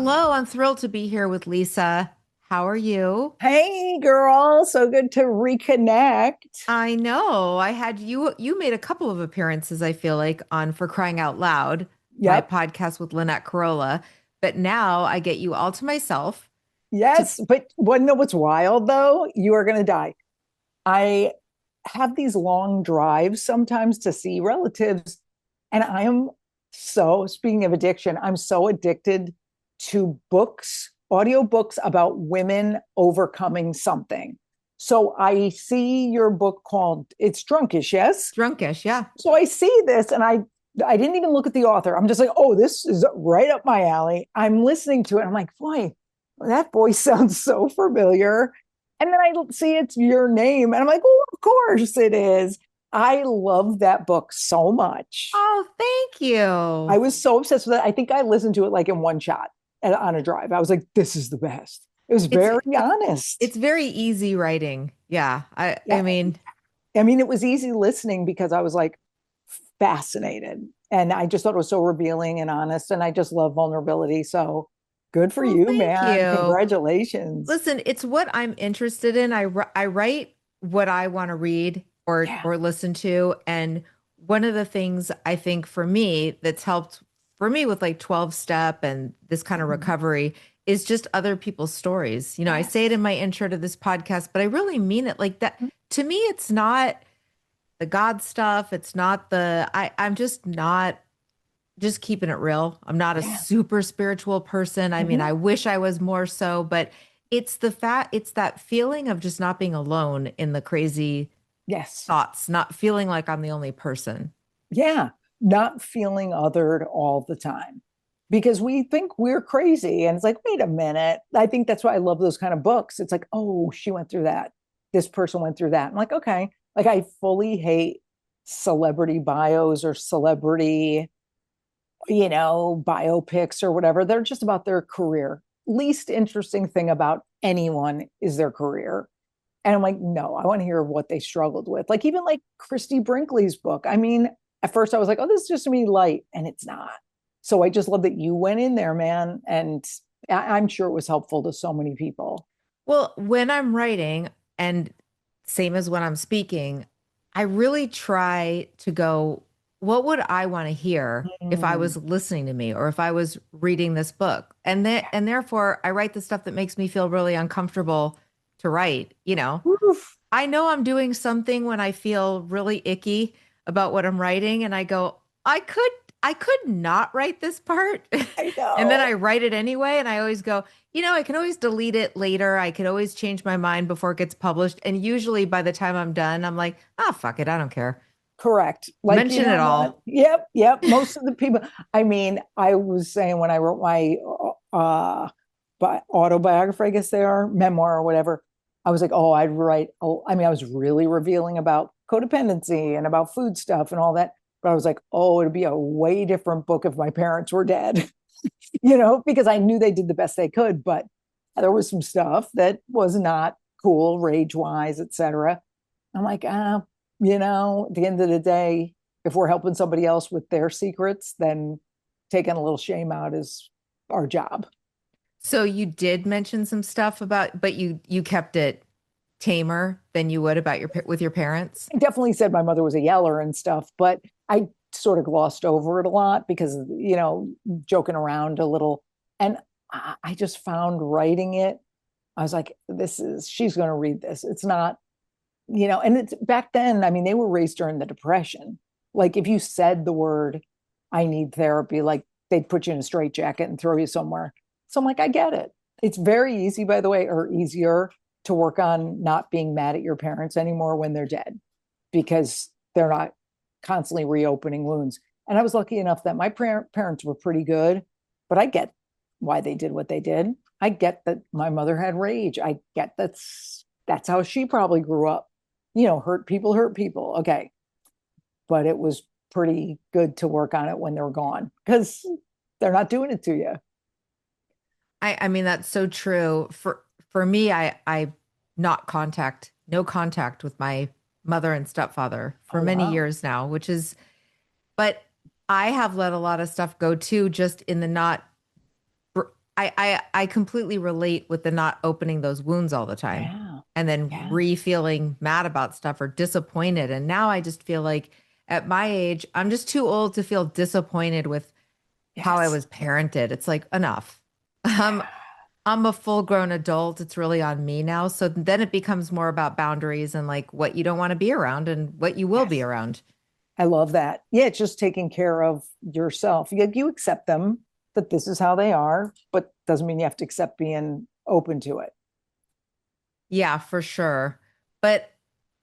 Hello, I'm thrilled to be here with Lisa. How are you? Hey, girl. So good to reconnect. I know I had you made a couple of appearances, I feel like, on For Crying Out Loud, my Yep. podcast with Lynette Carolla, but now I get you all to myself to Yes. But what know what's wild though? You are going to die. I have these long drives sometimes to see relatives. And I am so, speaking of addiction, I'm so addicted to books, audiobooks about women overcoming something. So I see your book called It's Drunkish, yes? drunkish. Yeah. So I see this and I didn't even look at the author. I'm just like, oh, this is right up my alley. I'm listening to it. I'm like, boy, that voice sounds so familiar. And then I see it's your name. And I'm like, oh, of course it is. I love that book so much. Oh, thank I you. was so obsessed with it. I think I listened to it like in one shot on a drive. I was like, this is the best. It was It's very honest. it's very easy writing. Yeah. I Yeah. mean, I mean, it was easy listening because I was like fascinated. And I just thought it was so revealing and honest. And I just love vulnerability. So good for well, you, thank man. you. Congratulations. Listen, it's what I'm interested in. I write what I want to read Yeah. or listen to. And one of the things I think for me that's helped for me with like 12 step and this kind of Mhm. recovery is just other people's stories. You know, I say it Yes. in my intro to this podcast, but I really mean it like that. To me, it's not the God stuff. It's not I'm just not just keeping it real. I'm not a Yeah. super spiritual person. I mean, Mhm. I wish I was more so, but it's that feeling of just not being alone in the crazy Yes. thoughts, not feeling like I'm the only person. Yeah. Not feeling othered all the time because we think we're crazy. And it's like, wait a minute. I think that's why I love those kind of books. It's like, oh, she went through that. This person went through that. I'm like, okay. Like, I fully hate celebrity bios or celebrity biopics or whatever. They're just about their career. Least interesting thing about anyone is their career. And I'm like, no, I want to hear what they struggled with. Like, even like Christy Brinkley's book. I mean, at first I was like, oh, this is just me light, and it's not. So I just love that you went in there, man. And I'm sure it was helpful to so many people. Well, when I'm writing, and same as when I'm speaking, I really try to go, what would I want to hear if I Mm, was listening to me or if I was reading this book? And therefore I write the stuff that makes me feel really uncomfortable to write, you know. oof, I know I'm doing something when I feel really icky about what I'm writing and I go, I could I could not write this part. I And then know. I write it anyway and I always go, you know, I can always delete it later. I could always change my mind before it gets published. And usually by the time I'm done, I'm like, ah, fuck it, I don't care. Correct. Like, you Mention know it what? all. Yep, yep. Most of the people, I mean, I was saying when I wrote my autobiography, I guess they are, memoir or whatever, I was like, oh, I'd write, oh, I mean, I was really revealing about codependency and about food stuff and all that. But I was like, oh, it'd be a way different book if my parents were dead, because I knew they did the best they could, but there was some stuff that was not cool, rage wise, etc. I'm like, at the end of the day, if we're helping somebody else with their secrets, then taking a little shame out is our job. So you did mention some stuff about, but you kept it tamer than you would about with your parents. I definitely said my mother was a yeller and stuff, but I sort of glossed over it a lot because, joking around a little. And I just found writing it, I was like, she's going to read this. It's not, and it's back then, I mean, they were raised during the Depression. Like, if you said the word, I need therapy, like they'd put you in a straitjacket and throw you somewhere. So I'm like, I get it. It's very easy, by the way, or easier to work on not being mad at your parents anymore when they're dead because they're not constantly reopening wounds. And I was lucky enough that my parents were pretty good, but I get why they did what they did. I get that my mother had rage. I get that's how she probably grew up. Hurt people hurt people. Okay. But it was pretty good to work on it when they were gone because they're not doing it to you. I mean that's so true. For me, I not contact, no contact with my mother and stepfather Oh, for many wow. years now, which is but I have let a lot of stuff go too, just in the not I completely relate with the not opening those wounds all the time Yeah. and then Yeah. re-feeling mad about stuff or disappointed. And now I just feel like at my age, I'm just too old to feel disappointed with how I Yes. was parented. It's like enough. Yeah. Um, I'm a full grown adult. It's really on me now. So then it becomes more about boundaries and like what you don't want to be around and what you will be Yes. around. I love that. Yeah, it's just taking care of yourself. You accept them that this is how they are, but doesn't mean you have to accept being open to it. Yeah, for sure. But,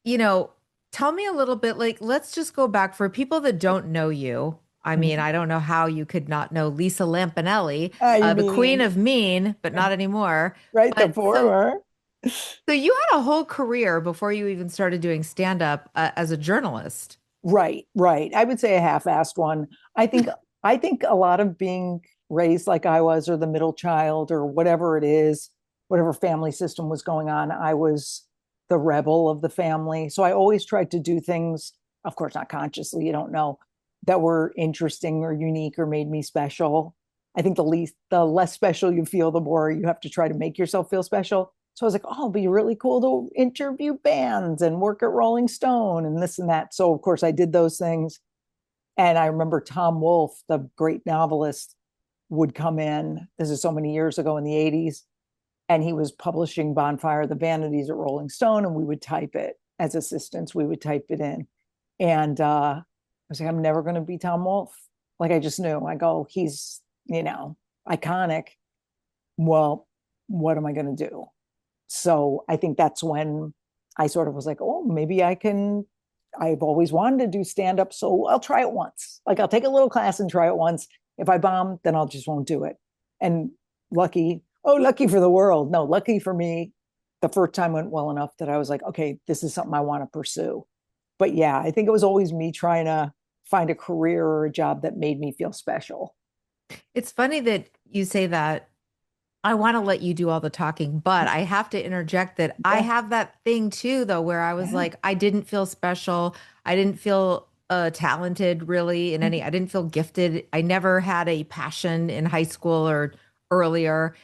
you know, tell me a little bit like, let's just go back for people that don't know you. I mean, Mhm. I don't know how you could not know Lisa Lampanelli, I the queen mean, of mean, but not anymore. right, the But so, former. so you had a whole career before you even started doing stand up as a journalist. Right, right. I would say a half-assed one. I think I think a lot of being raised like I was, or the middle child, or whatever it is, whatever family system was going on, I was the rebel of the family. So I always tried to do things, of course, not consciously, you don't know, that were interesting or unique or made me special. I think the less special you feel, the more you have to try to make yourself feel special. So I was like, oh, it'll be really cool to interview bands and work at Rolling Stone and this and that. So, of course, I did those things. And I remember Tom Wolfe, the great novelist, would come in. This is so many years ago in the 80s. And he was publishing Bonfire of the Vanities at Rolling Stone. And we would type it as assistants, we would type it in. And I was like, I'm never going to be Tom Wolfe. Like, I just knew. I go, he's, iconic. Well, what am I going to do? So I think that's when I sort of was like, oh, maybe I can. I've always wanted to do stand up, so I'll try it once. Like, I'll take a little class and try it once. If I bomb, then I'll just won't do it. And lucky for the world. No, lucky for me, the first time went well enough that I was like, okay, this is something I want to pursue. But yeah, I think it was always me trying to find a career or a job that made me feel special. It's funny that you say that. I want to let you do all the talking, but I have to interject that I Yeah, have that thing too, though, where I was yeah. like, I didn't feel special. I didn't feel talented really in any, I didn't feel gifted. I never had a passion in high school or earlier.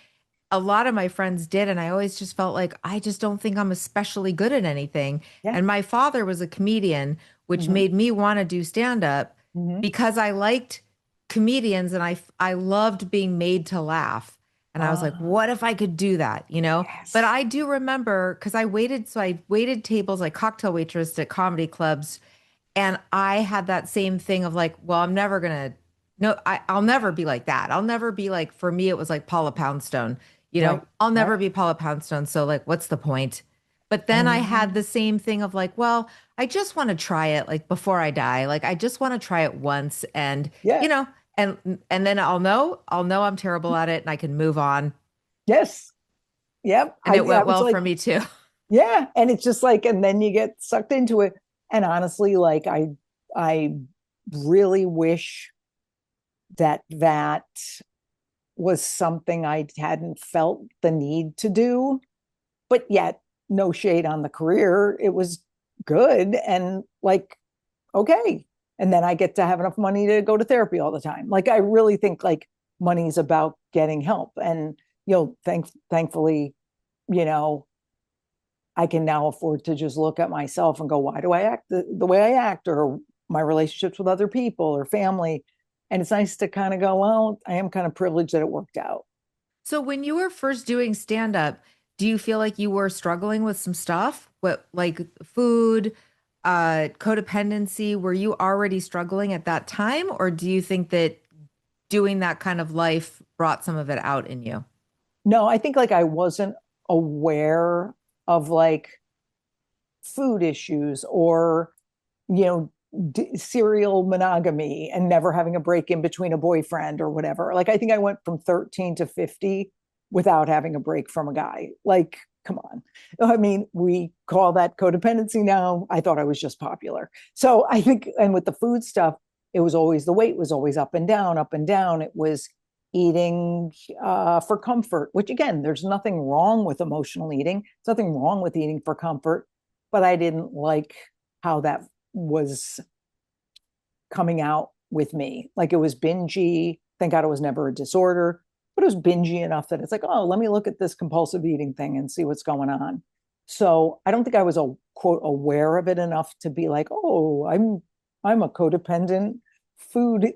A lot of my friends did, and I always just felt like I just don't think I'm especially good at anything. Yeah. And my father was a comedian, which Hmm. made me want to do stand up Hmm. because I liked comedians and I loved being made to laugh. And I was like, Ah, what if I could do that, you know? But yes. I do remember because I waited tables like cocktail waitress at comedy clubs, and I had that same thing of like, well, I'm never gonna, no, I'll never be like that. I'll never be like, for me, it was like Paula Poundstone, you know, Right, I'll never right. be Paula Poundstone. So, like, what's the point? But then I had Mhm. the same thing of like, well, I just want to try it like before I die. Like, I just want to try it once and, Yeah. you know, and then I'll know I'm terrible at it and I can move on. Yes. Yep. And it I went was well for like, me too. yeah. And it's just like, and then you get sucked into it. And honestly, like I really wish that was something I hadn't felt the need to do. But yet, no shade on the career. It was good and like, okay. And then I get to have enough money to go to therapy all the time. Like, I really think like money's about getting help. And thankfully, you know, I can now afford to just look at myself and go, why do I act the way I act, or my relationships with other people or family? And it's nice to kind of go, well, I am kind of privileged that it worked out. So when you were first doing stand up, do you feel like you were struggling with some stuff? What like food, codependency? Were you already struggling at that time, or do you think that doing that kind of life brought some of it out in you? No, I think like I wasn't aware of like food issues or, you know, serial monogamy and never having a break in between a boyfriend or whatever. Like, I think I went from 13 to 50 without having a break from a guy. Like, come on. I mean, we call that codependency now. I thought I was just popular. So I think, and with the food stuff, it was always the weight was always up and down, up and down. It was eating for comfort, which again, there's nothing wrong with emotional eating. There's nothing wrong with eating for comfort, but I didn't like how that was coming out with me. Like, it was bingy. Thank God it was never a disorder. but it was bingy enough that it's like, oh, let me look at this compulsive eating thing and see what's going on. So I don't think I was a quote aware of it enough to be like, oh, I'm a codependent food,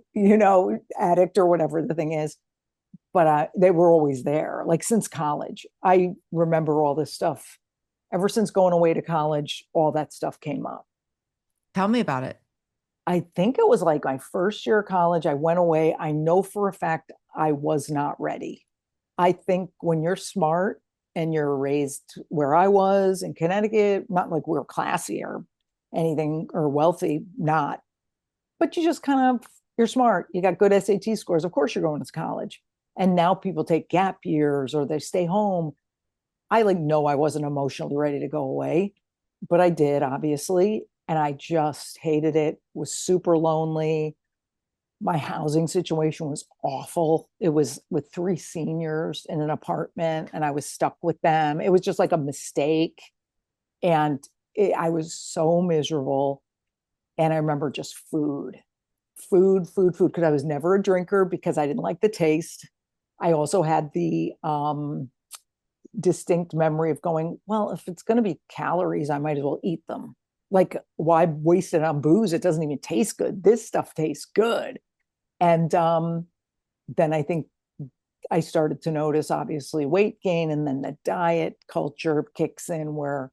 addict or whatever the thing is. But they were always there, like since college. I remember all this stuff. Ever since going away to college, all that stuff came up. Tell me about it. I think it was like my first year of college. I went away. I know for a fact I was not ready. I think when you're smart and you're raised where I was in Connecticut, not like we're classy or anything or wealthy, not, but you just kind of, you're smart. You got good SAT scores. Of course, you're going to college. And now people take gap years or they stay home. I like, no, I wasn't emotionally ready to go away, but I did, obviously. And I just hated it, was super lonely. My housing situation was awful. It was with three seniors in an apartment, and I was stuck with them. It was just like a mistake. And I was so miserable. And I remember just food, because I was never a drinker because I didn't like the taste. I also had the distinct memory of going, well, if it's going to be calories, I might as well eat them. Like, why waste it on booze? It doesn't even taste good. This stuff tastes good. And then I think I started to notice, obviously, weight gain, and then the diet culture kicks in where,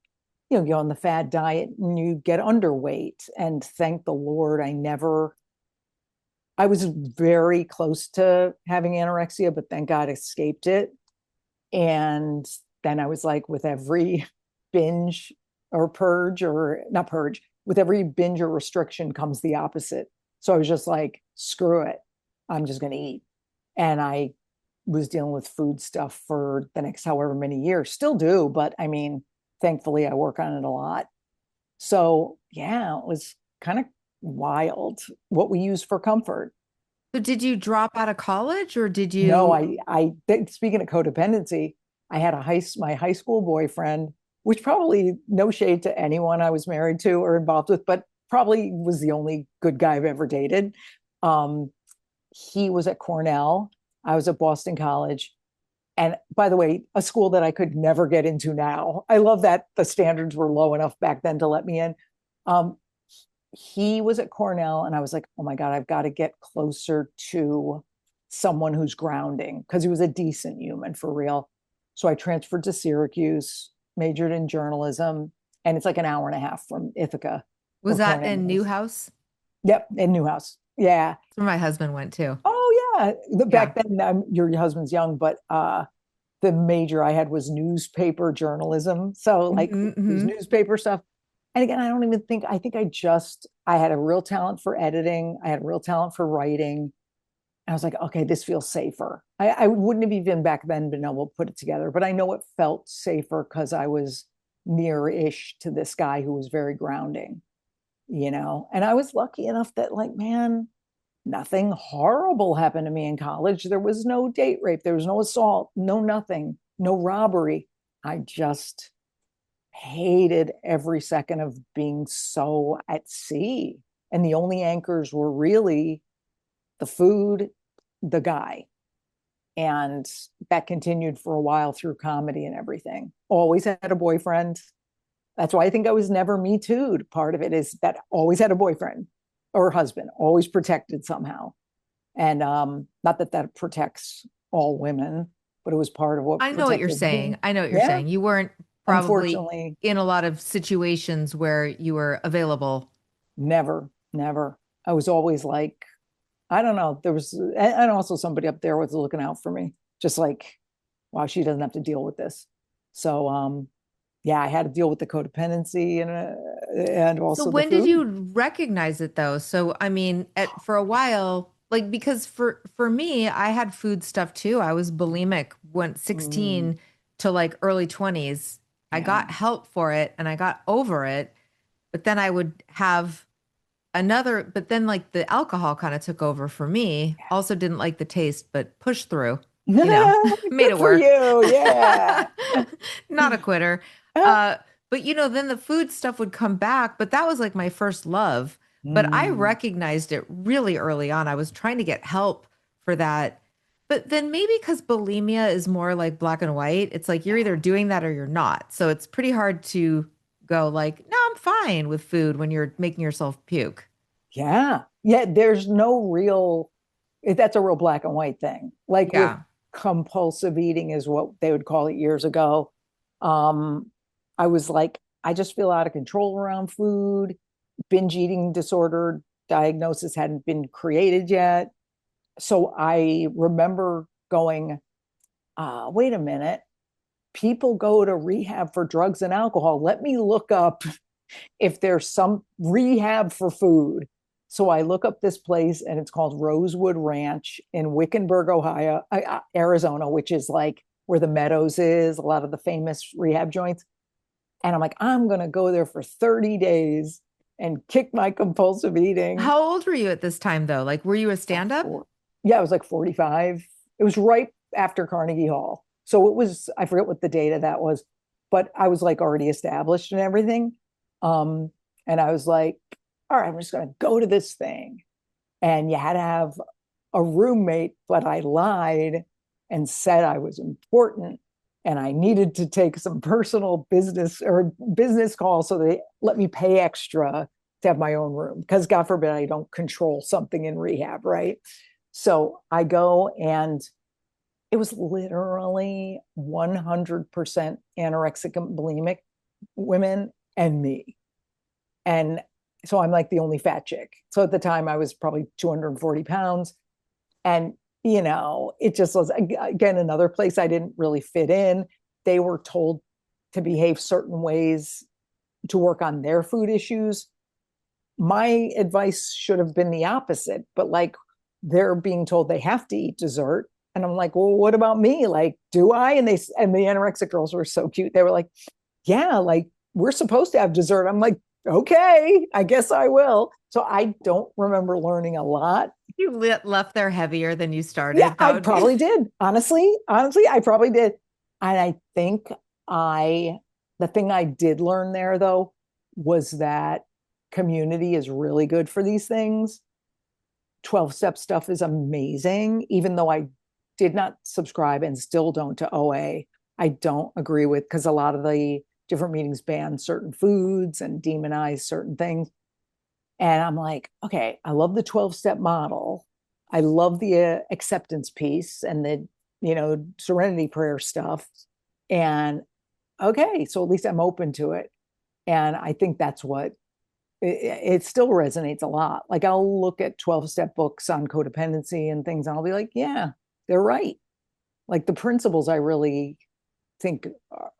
you go on the fad diet and you get underweight. And thank the Lord, I was very close to having anorexia, but thank God escaped it. And then I was like, with every binge or purge, or not purge, with every binge or restriction comes the opposite. So I was just like, screw it. I'm just going to eat. And I was dealing with food stuff for the next however many years, still do. But I mean, thankfully, I work on it a lot. So yeah, it was kind of wild what we use for comfort. So did you drop out of college or did No, you? speaking of codependency, I had my high school boyfriend, which probably no shade to anyone I was married to or involved with, but probably was the only good guy I've ever dated. Um, he was at Cornell. I was at Boston College. And by the way, a school that I could never get into now. I love that the standards were low enough back then to let me in. Um, he was at Cornell, and I was like, oh my God, I've got to get closer to someone who's grounding, because he was a decent human for real. So I transferred to Syracuse, majored in journalism, and it's like an hour and a half from Ithaca, Was where that Cornell in is. Newhouse? Yep, in Newhouse. Yeah. That's where my husband went too. Oh yeah. Yeah. Back then, your husband's young, but the major I had was newspaper journalism. So like Hmm, it was hmm. newspaper stuff. And again, I think I had a real talent for editing. I had a real talent for writing. I was like, okay, this feels safer. I wouldn't have even back then been able to put it together, but I know it felt safer because I was near-ish to this guy who was very grounding, And I was lucky enough that, like, man, nothing horrible happened to me in college. There was no date rape, there was no assault, no nothing, no robbery. I just hated every second of being so at sea. And the only anchors were really the food, the guy. And that continued for a while through comedy and everything. Always had a boyfriend. That's why I think I was never me too'd. Part of it is that always had a boyfriend or husband, always protected somehow. And not that that protects all women, but it was part of what I know what you're protected saying. me. I know what you're Yeah, saying. You weren't probably unfortunately, in a lot of situations where you were available. never, never. I was always like, I don't know. And also somebody up there was looking out for me, just like, wow, she doesn't have to deal with this. So, yeah, I had to deal with the codependency and So also the when did food. you recognize it though? So I mean, for a while, like because for me, I had food stuff too. I was bulimic when Mm, 16 to like early 20s. I yeah, got help for it and I got over it, but then I would have but then like the alcohol kind of took over for me. Also didn't like the taste, but pushed through, you know, made good it for work. you. Yeah. Not a quitter. But then the food stuff would come back, but that was like my first love. But I Mm, recognized it really early on. I was trying to get help for that. But then maybe because bulimia is more like black and white, it's like you're either doing that or you're not. So it's pretty hard to go like, no, I'm fine with food when you're making yourself puke. Yeah. Yeah. There's no real, that's a real black and white thing. Like with Yeah. compulsive eating is what they would call it years ago. Um, I was like, I just feel out of control around food. Binge eating disorder diagnosis hadn't been created yet. So I remember going, wait a minute, people go to rehab for drugs and alcohol. Let me look up if there's some rehab for food. So I look up this place and it's called Rosewood Ranch in Wickenburg, Ohio, Arizona, which is like where the Meadows is, a lot of the famous rehab joints. And I'm like, I'm going to go there for 30 days and kick my compulsive eating. How old were you at this time though? Like, were you a stand-up? Yeah, I was like 45. It was right after Carnegie Hall. So it was, I forget what the date of that was, but I was like already established and everything. Um, and I was like, all right, I'm just going to go to this thing. And you had to have a roommate, but I lied and said I was important and I needed to take some personal business or business calls. So they let me pay extra to have my own room because God forbid I don't control something in rehab, right? So I go and it was literally 100% anorexic and bulimic women and me. And so I'm like the only fat chick. So at the time I was probably 240 pounds. And, it just was, again, another place I didn't really fit in. They were told to behave certain ways to work on their food issues. My advice should have been the opposite, but like they're being told they have to eat dessert. And I'm like, well, what about me? Like, do I? And the anorexic girls were so cute. They were like, yeah, like we're supposed to have dessert. I'm like, okay, I guess I will. So I don't remember learning a lot. You left there heavier than you Yeah, started. That I would be probably did. Honestly, I probably did. And I think I, the thing I did learn there though was that community is really good for these things. 12-step stuff is amazing, even though I did not subscribe and still don't to OA. I don't agree with because a lot of the different meetings ban certain foods and demonize certain things. And I'm like, okay, I love the 12-step model. I love the acceptance piece and the, serenity prayer stuff. And okay, so at least I'm open to it. And I think that's what it still resonates a lot. Like I'll look at 12-step books on codependency and things, and I'll be like, yeah, they're right. Like the principles I really think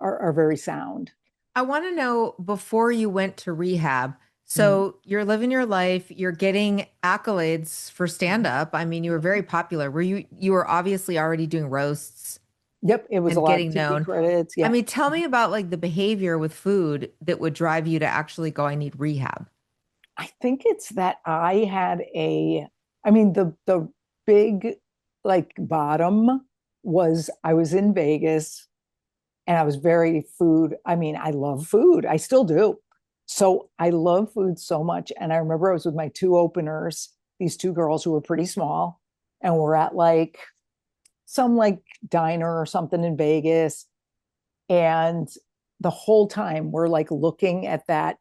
are very sound. I want to know before you went to rehab. Mm. So you're living your life, you're getting accolades for stand up. I mean, you were very popular. You were obviously already doing roasts Yep, it was a and lot of getting TV known. credits. I Yeah, mean, tell me about like the behavior with food that would drive you to actually go, I need rehab. I think it's that I mean, the big like bottom was I was in Vegas and I was very food. I mean, I love food. I still do. So I love food so much. And I remember I was with my two openers, these two girls who were pretty small, and we're at like some like diner or something in Vegas. And the whole time we're like looking at that,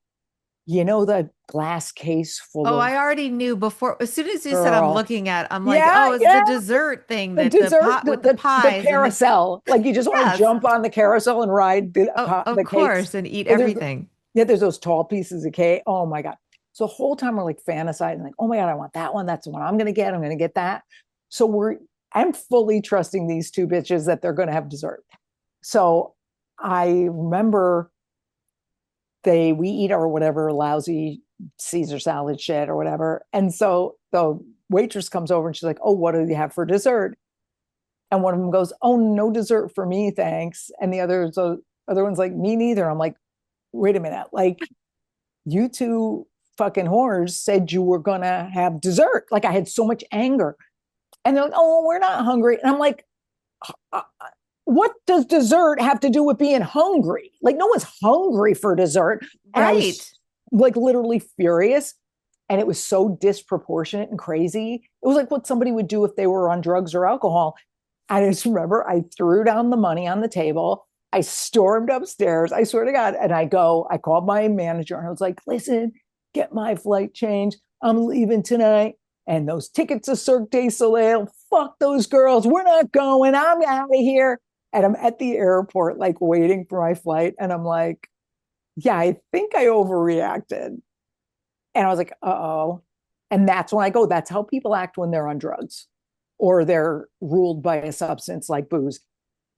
the glass case full Oh, of I already knew before. As soon as you said I'm girl. looking at, I'm like, Yeah, oh, it's the yeah. dessert thing The that the dessert, pot with the the pies and the carousel. Like you just want to yes, jump on the carousel and ride oh, of the cakes. course, and eat And there's everything. yeah, there's those tall pieces of cake. Oh my God. So the whole time we're like fantasizing, like, oh my God, I want that one. That's the one I'm gonna get. I'm gonna get that. So I'm fully trusting these two bitches that they're gonna have dessert. So I remember we eat our whatever lousy Caesar salad shit or whatever. And so the waitress comes over and she's like, oh, what do you have for dessert? And one of them goes, oh, no dessert for me, thanks. And other one's like, me neither. I'm like, wait a minute, like you two fucking whores said you were gonna have dessert. Like I had so much anger. And they're like, oh, we're not hungry. And I'm like, what does dessert have to do with being hungry? Like no one's hungry for dessert. And I Right. was like literally furious. And it was so disproportionate and crazy. It was like what somebody would do if they were on drugs or alcohol. I just remember I threw down the money on the table. I stormed upstairs. I swear to God. And I called my manager and I was like, listen, get my flight change. I'm leaving tonight. And those tickets to Cirque du Soleil, fuck those girls. We're not going. I'm out of here. And I'm at the airport, like waiting for my flight. And I'm like, yeah, I think I overreacted. And I was like, uh-oh. And that's when I go, that's how people act when they're on drugs or they're ruled by a substance like booze.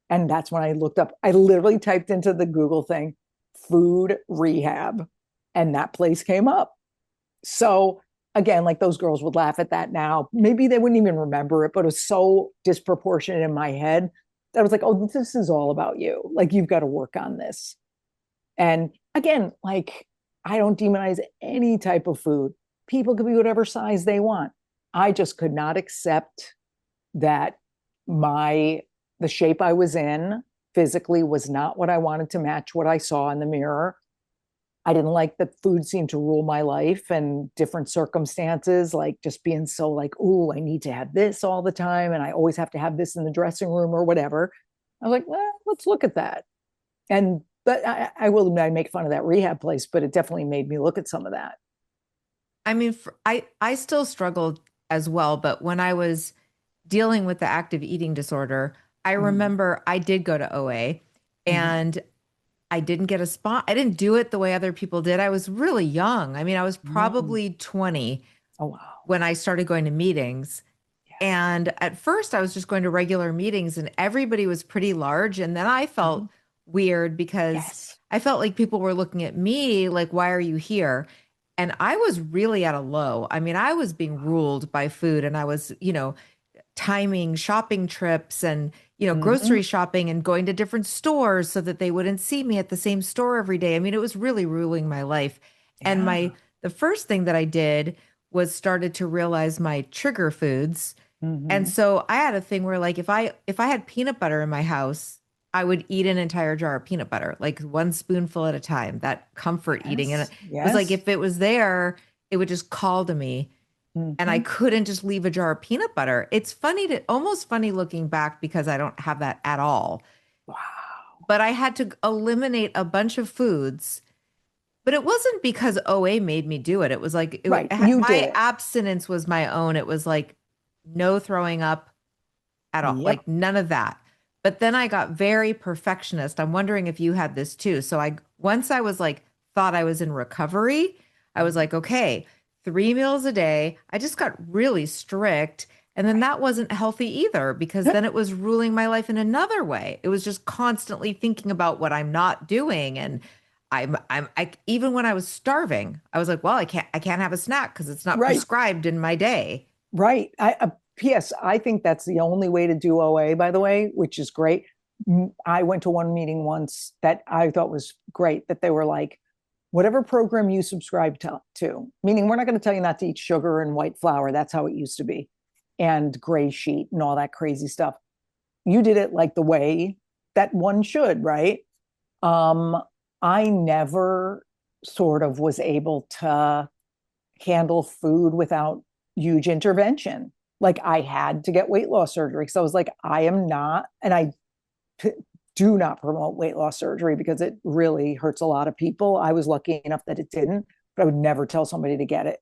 And that's when I looked up, I literally typed into the Google thing, food rehab, and that place came up. So again, like those girls would laugh at that now. Maybe they wouldn't even remember it, but it was so disproportionate in my head that I was like, oh, this is all about you. Like, you've got to work on this. And again, like, I don't demonize any type of food. People could be whatever size they want. I just could not accept that my the shape I was in physically was not what I wanted to match what I saw in the mirror. I didn't like that food seemed to rule my life and different circumstances, like just being so like, oh, I need to have this all the time. And I always have to have this in the dressing room or whatever. I was like, well, let's look at that. And but I will admit, I make fun of that rehab place, but it definitely made me look at some of that. I mean, I still struggled as well, but when I was dealing with the active eating disorder, I Mm-hmm. remember I did go to OA Mm-hmm. and I didn't get a spot. I didn't do it the way other people did. I was really young. I mean, I was Mm. probably 20 Oh, wow. when I started going to meetings. Yes. And at first, I was just going to regular meetings, and everybody was pretty large. And then I Mm-hmm. felt weird because Yes. I felt like people were looking at me like, why are you here? And I was really at a low. I mean, I was being ruled by food, and I was, timing shopping trips and, Mm-hmm. grocery shopping and going to different stores so that they wouldn't see me at the same store every day. I mean, it was really ruling my life. And Yeah. the first thing that I did was started to realize my trigger foods. And Mm-hmm. so I had a thing where like if I had peanut butter in my house, I would eat an entire jar of peanut butter, like one spoonful at a time, that comfort eating. And it Yes. was like Yes. if it was there, it would just call to me and I Mm-hmm. couldn't just leave a jar of peanut butter. It's almost funny looking back because I don't have that at all. Wow. But I had to eliminate a bunch of foods. But it wasn't because OA made me do it. It was like Right. You did my it. abstinence was my own. It was like no throwing up at all, Yep. like none of that. But then I got very perfectionist. I'm wondering if you had this too. So once I was like, thought I was in recovery, I was Mhm. like, okay, 3 meals a day. I just got really strict. And then Right. that wasn't healthy either because then it was ruling my life in another way. It was just constantly thinking about what I'm not doing. And even when I was starving, I was like, well, I can't have a snack because it's not Right. prescribed in my day. Right. P.S. I think that's the only way to do OA, by the way, which is great. I went to one meeting once that I thought was great, that they were like, whatever program you subscribe to, meaning we're not going to tell you not to eat sugar and white flour. That's how it used to be. And gray sheet and all that crazy stuff. You did it like the way that one should, right? Um, I never sort of was able to handle food without huge intervention. Like I had to get weight loss surgery. So I was like, I am not, and I p- do not promote weight loss surgery because it really hurts a lot of people. I was lucky enough that it didn't, but I would never tell somebody to get it.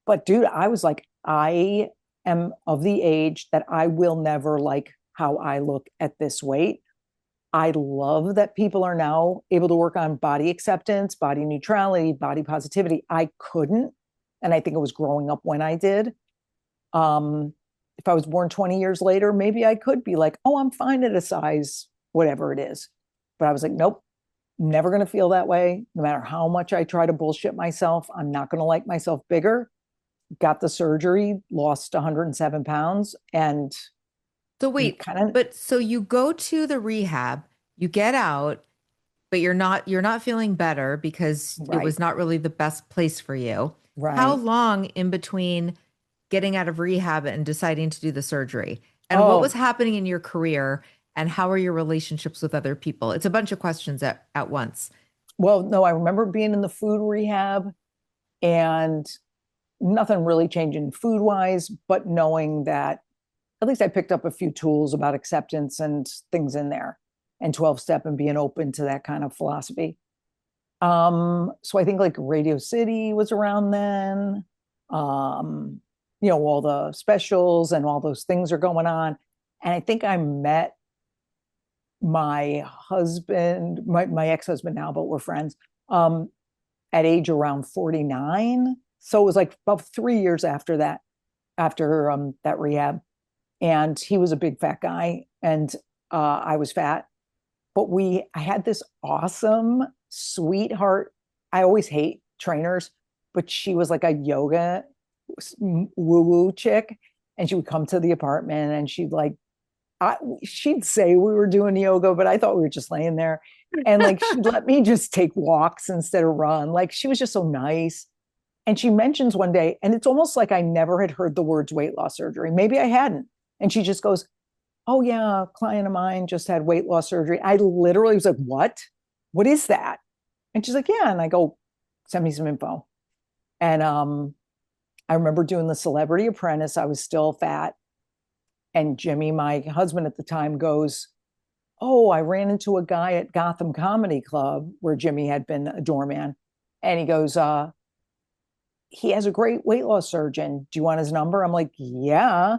But dude, I was like, I am of the age that I will never like how I look at this weight. I love that people are now able to work on body acceptance, body neutrality, body positivity. I couldn't. And I think it was growing up when I did. If I was born 20 years later, maybe I could be like, oh, I'm fine at a size, whatever it is. But I was like, nope, never going to feel that way. No matter how much I try to bullshit myself, I'm not going to like myself bigger. Got the surgery, lost 107 pounds, and So you wait, kind of, but so you go to the rehab, you get out, but you're not feeling better because it right, was not really the best place for you. How right. long in between getting out of rehab and deciding to do the surgery? And what was Oh, happening in your career and how are your relationships with other people? It's a bunch of questions at once. well, no, I remember being in the food rehab and nothing really changing food wise, but knowing that at least I picked up a few tools about acceptance and things in there, and 12 step and being open to that kind of philosophy. So I think like Radio City was around then. Um, all the specials and all those things are going on. And I think I met my husband, my ex-husband now, but we're friends, at age around 49. So it was like about 3 years after that, after that rehab. And he was a big fat guy, and I was fat. But I had this awesome sweetheart. I always hate trainers, but she was like a yoga woo woo chick. And she would come to the apartment and she'd say we were doing yoga, but I thought we were just laying there. And like she'd let me just take walks instead of run. Like she was just so nice. And she mentions one day, and it's almost like I never had heard the words weight loss surgery. Maybe I hadn't. And she just goes, "Oh, yeah, a client of mine just had weight loss surgery." I literally was like, "What? What is that?" And she's like, "Yeah." And I go, "Send me some info." And I remember doing the Celebrity Apprentice. I was still fat. And Jimmy, my husband at the time, goes, "Oh, I ran into a guy at Gotham Comedy Club where Jimmy had been a doorman." And he goes, "He has a great weight loss surgeon. Do you want his number?" I'm like, "Yeah."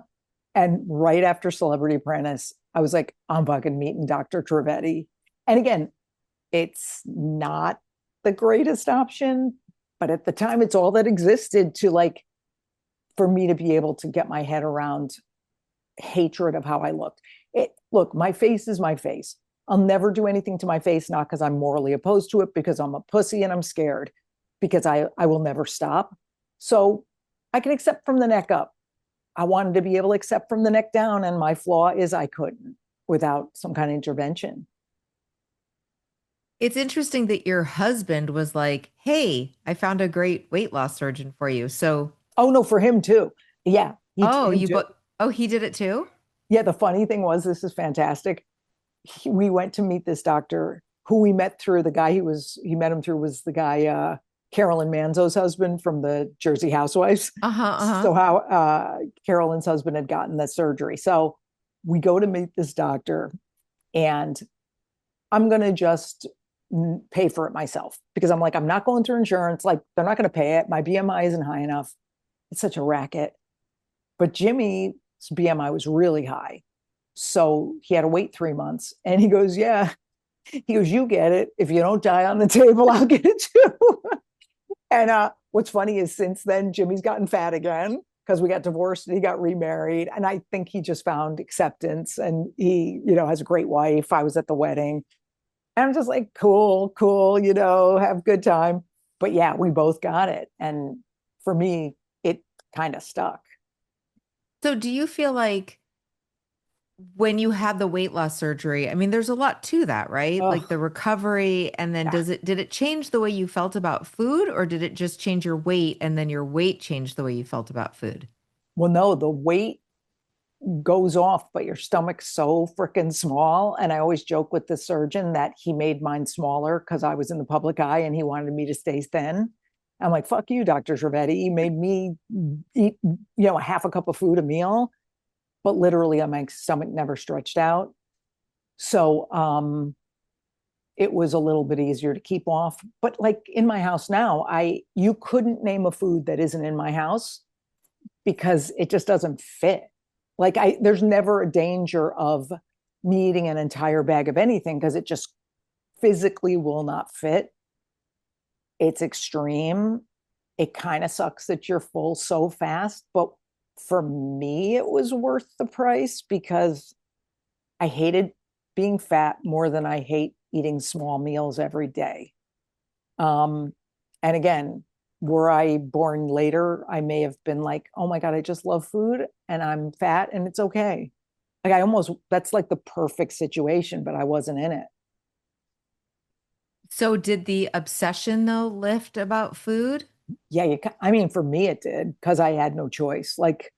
And right after Celebrity Apprentice, I was like, "I'm fucking meeting Dr. Trivedi." And again, it's not the greatest option, but at the time, it's all that existed to like, for me to be able to get my head around hatred of how I looked. Look, my face is my face. I'll never do anything to my face, not because I'm morally opposed to it, because I'm a pussy and I'm scared, because I will never stop. So I can accept from the neck up. I wanted to be able to accept from the neck down. And my flaw is I couldn't without some kind of intervention. It's interesting that your husband was like, "Hey, I found a great weight loss surgeon for you." So, Oh, no, for him too. Yeah, oh, him you too. but oh, he did it too? Yeah, the funny thing was, this is fantastic. We went to meet this doctor who we met through the guy he met him through was the guy, Carolyn Manzo's husband from the Jersey Housewives. Uh-huh, uh-huh. So how Carolyn's husband had gotten the surgery. So we go to meet this doctor, and I'm going to just pay for it myself, because I'm like, I'm not going through insurance. Like, they're not going to pay it. My BMI isn't high enough. It's such a racket. But Jimmy's BMI was really high. So he had to wait 3 months. And he goes, "Yeah." He goes, "You get it. If you don't die on the table, I'll get it too." And what's funny is since then, Jimmy's gotten fat again because we got divorced and he got remarried. And I think he just found acceptance, and he, has a great wife. I was at the wedding. And I'm just like, cool, cool, have a good time. But yeah, we both got it. And for me, it kind of stuck. So do you feel like when you had the weight loss surgery, I mean, there's a lot to that, right? Like Oh, the recovery, and then yeah. did it change the way you felt about food, or did it just change your weight and then your weight changed the way you felt about food? Well, no, the weight goes off, but your stomach's so freaking small. And I always joke with the surgeon that he made mine smaller because I was in the public eye and he wanted me to stay thin. I'm like, "Fuck you, Dr. Trivedi. You made me eat, a half a cup of food a meal." But literally, my stomach never stretched out. So it was a little bit easier to keep off. But like in my house now, you couldn't name a food that isn't in my house because it just doesn't fit. Like there's never a danger of me eating an entire bag of anything because it just physically will not fit. It's extreme. It kind of sucks that you're full so fast, but for me, it was worth the price because I hated being fat more than I hate eating small meals every day. Um, and again, were I born later, I may have been like, "Oh my God, I just love food and I'm fat and it's okay." Like that's like the perfect situation, but I wasn't in it. So did the obsession though lift about food? Yeah, I mean, for me, it did because I had no choice. Like,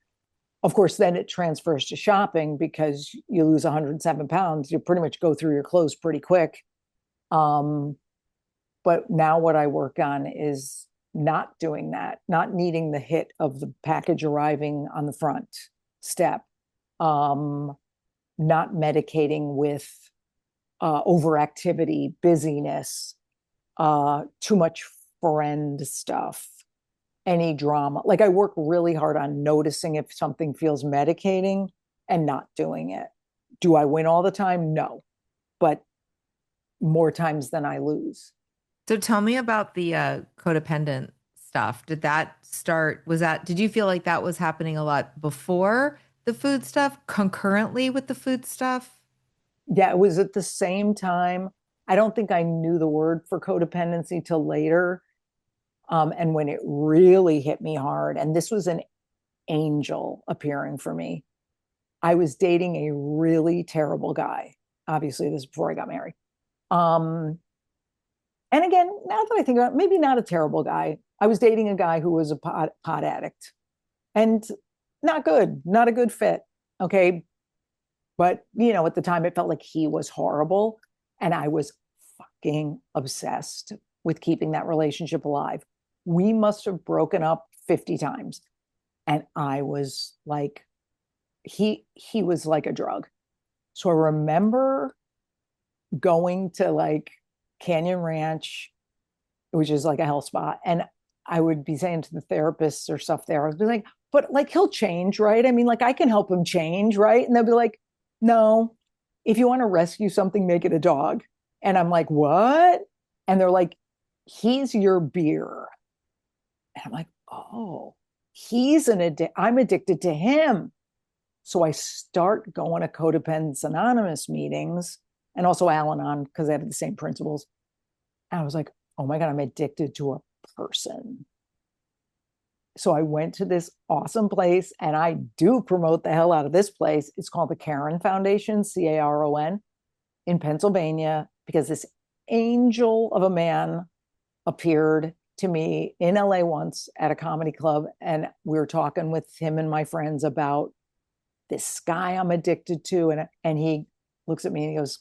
of course, then it transfers to shopping because you lose 107 pounds. You pretty much go through your clothes pretty quick. Um, but now what I work on is not doing that, not needing the hit of the package arriving on the front step. um, not medicating with overactivity, busyness, too much friend stuff, any drama. Like I work really hard on noticing if something feels medicating and not doing it. Do I win all the time? No, but more times than I lose. So tell me about the codependent stuff. Did that start, did you feel like that was happening a lot before the food stuff, concurrently with the food stuff? Yeah, it was at the same time. I don't think I knew the word for codependency till later. And when it really hit me hard, and this was an angel appearing for me, I was dating a really terrible guy. Obviously, this is before I got married. Um, and again, now that I think about it, maybe not a terrible guy. I was dating a guy who was a pot addict and not good, not a good fit. Okay. But, at the time it felt like he was horrible. And I was fucking obsessed with keeping that relationship alive. We must have broken up 50 times. And I was like, he was like a drug. So I remember going to like Canyon Ranch, which is like a health spot. And I would be saying to the therapists or stuff there, I would be like, but like he'll change, right? I mean, like I can help him change, right? And they'll be like, no, if you want to rescue something, make it a dog. And I'm like, what? And they're like, he's your beer. And I'm like, oh, I'm addicted to him. So I start going to Codependence Anonymous meetings and also Al Anon because they have the same principles. And I was like, oh my God, I'm addicted to a person. So I went to this awesome place and I do promote the hell out of this place. It's called the Caron Foundation, Caron, in Pennsylvania, because this angel of a man appeared to me in LA once at a comedy club. And we were talking with him and my friends about this guy I'm addicted to. And he looks at me and he goes,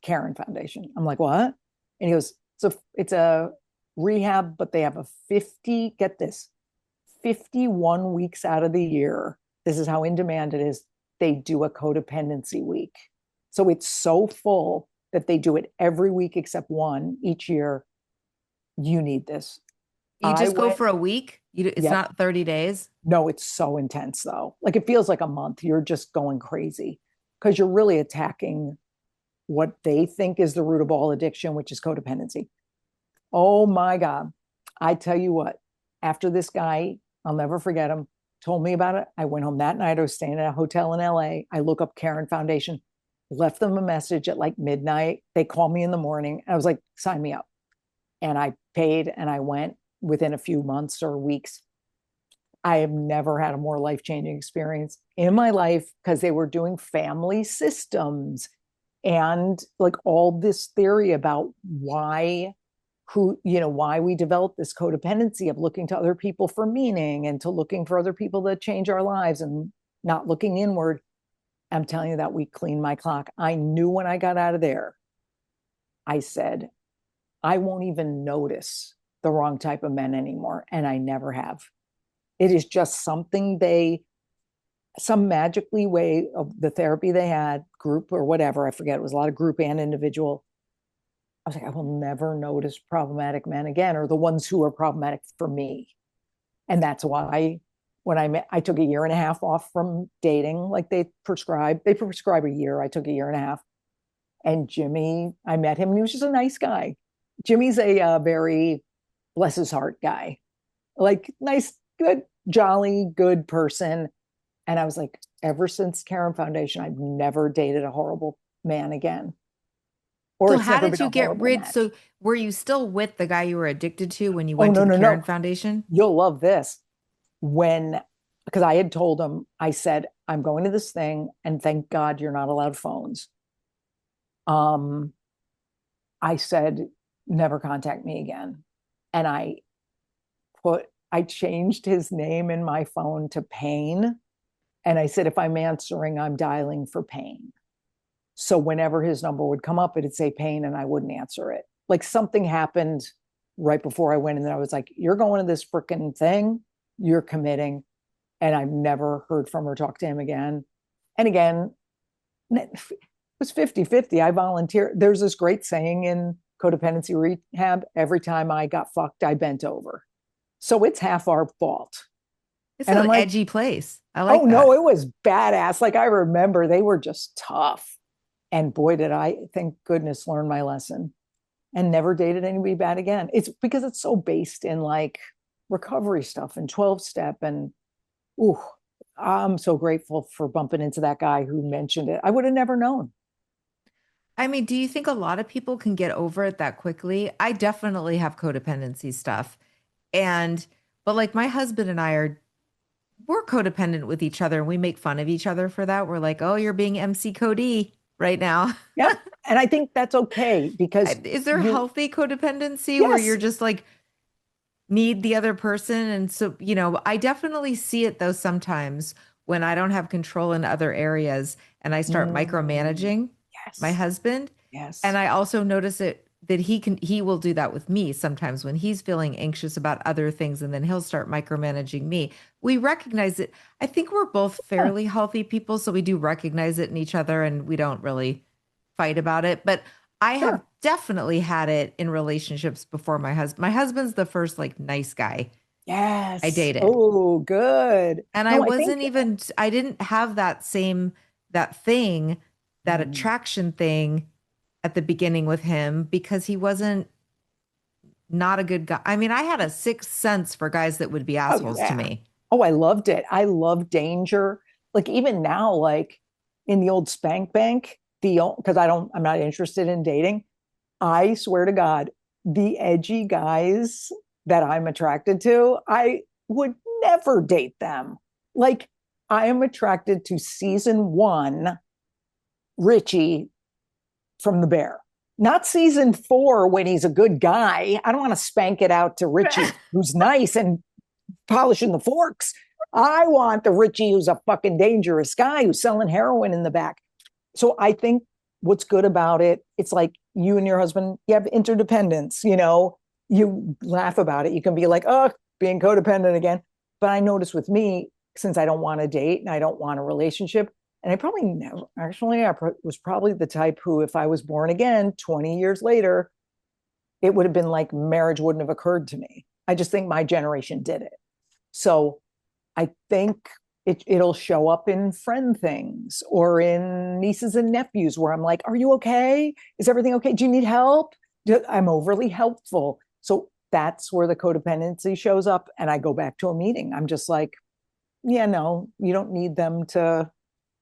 Caron Foundation. I'm like, what? And he goes, so it's a rehab, but they have a 50, get this, 51 weeks out of the year. This is how in demand it is. They do a codependency week. So it's so full that they do it every week except one each year. You need this. You I just go went, for a week? It's yep. not 30 days? No, it's so intense though. Like it feels like a month. You're just going crazy because you're really attacking what they think is the root of all addiction, which is codependency. Oh my God. I tell you what, after this guy, I'll never forget him, told me about it. I went home that night. I was staying at a hotel in LA. I look up Caron Foundation, left them a message at like midnight. They called me in the morning. I was like, sign me up. And I paid and I went within a few months or weeks. I have never had a more life-changing experience in my life because they were doing family systems and like all this theory about why we develop this codependency of looking to other people for meaning and to looking for other people to change our lives and not looking inward. I'm telling you that we cleaned my clock. I knew when I got out of there, I said, I won't even notice the wrong type of men anymore. And I never have. It is just something some magically way of the therapy they had, group or whatever, I forget, it was a lot of group and individual. I was like, I will never notice problematic men again, or the ones who are problematic for me. And that's why when I took a year and a half off from dating, like they prescribe a year. I took a year and a half. And Jimmy, I met him and he was just a nice guy. Jimmy's a very bless his heart guy, like nice, good, jolly, good person. And I was like, ever since Caron Foundation, I've never dated a horrible man again. Or So it's how never did been you a get horrible rid? match. So were you still with the guy you were addicted to when you Oh, went to no, the no, Caron no. Foundation? You'll love this. Because I had told him, I said, I'm going to this thing and thank God you're not allowed phones. Um, I said, never contact me again. And I changed his name in my phone to Pain. And I said, if I'm answering, I'm dialing for Pain. So whenever his number would come up, it'd say Pain and I wouldn't answer it. Like something happened right before I went in there. I was like, you're going to this freaking thing, you're committing. And I've never heard from or talked to him again. And again, it was 50-50. I volunteer. There's this great saying in codependency rehab, every time I got fucked, I bent over. So it's half our fault. It's And an I'm like, edgy place. I oh like no, that. it was badass. Like I remember they were just tough. And boy, did I, thank goodness, learn my lesson and never dated anybody bad again. It's because it's so based in like recovery stuff and 12 step. And ooh, I'm so grateful for bumping into that guy who mentioned it. I would have never known. I mean, do you think a lot of people can get over it that quickly? I definitely have codependency stuff. And, but like my husband and I are, we're codependent with each other and we make fun of each other for that. We're like, oh, you're being MC Cody right now. Yeah. And I think that's okay because Is there you, healthy codependency where yes, you're just like, need the other person? And so, I definitely see it though sometimes when I don't have control in other areas and I start mm, micromanaging my yes, husband. And yes. I also notice it that he will do that with me sometimes when he's feeling anxious about other things and then he'll start micromanaging me. We recognize it. I think we're both Huh, fairly healthy people, so we do recognize it in each other and we don't really fight about it. But I have sure. definitely had it in relationships before my husband. My husband's the first like nice guy I Yes. dated. Oh, good. And I No, I think, wasn't even, I didn't have that thing, that mm, attraction thing at the beginning with him because he wasn't not a good guy. I mean, I had a sixth sense for guys that would be oh, assholes to yeah. me. Oh, I loved it. I love danger. Like even now, like in the old spank bank, because I'm not interested in dating. I swear to God, the edgy guys that I'm attracted to, I would never date them. Like I am attracted to season one, Richie from The Bear. Not season four when he's a good guy. I don't want to spank it out to Richie, who's nice and polishing the forks. I want the Richie who's a fucking dangerous guy who's selling heroin in the back. So I think what's good about it, it's like you and your husband, you have interdependence, you laugh about it. You can be like, oh, being codependent again. But I notice with me, since I don't want to date and I don't want a relationship, and I probably never, actually, was probably the type who, if I was born again 20 years later, it would have been like marriage wouldn't have occurred to me. I just think my generation did it. So I think it'll show up in friend things or in nieces and nephews where I'm like, are you okay? Is everything okay? Do you need help? I'm overly helpful. So that's where the codependency shows up. And I go back to a meeting. I'm just like, yeah, no, you don't need them to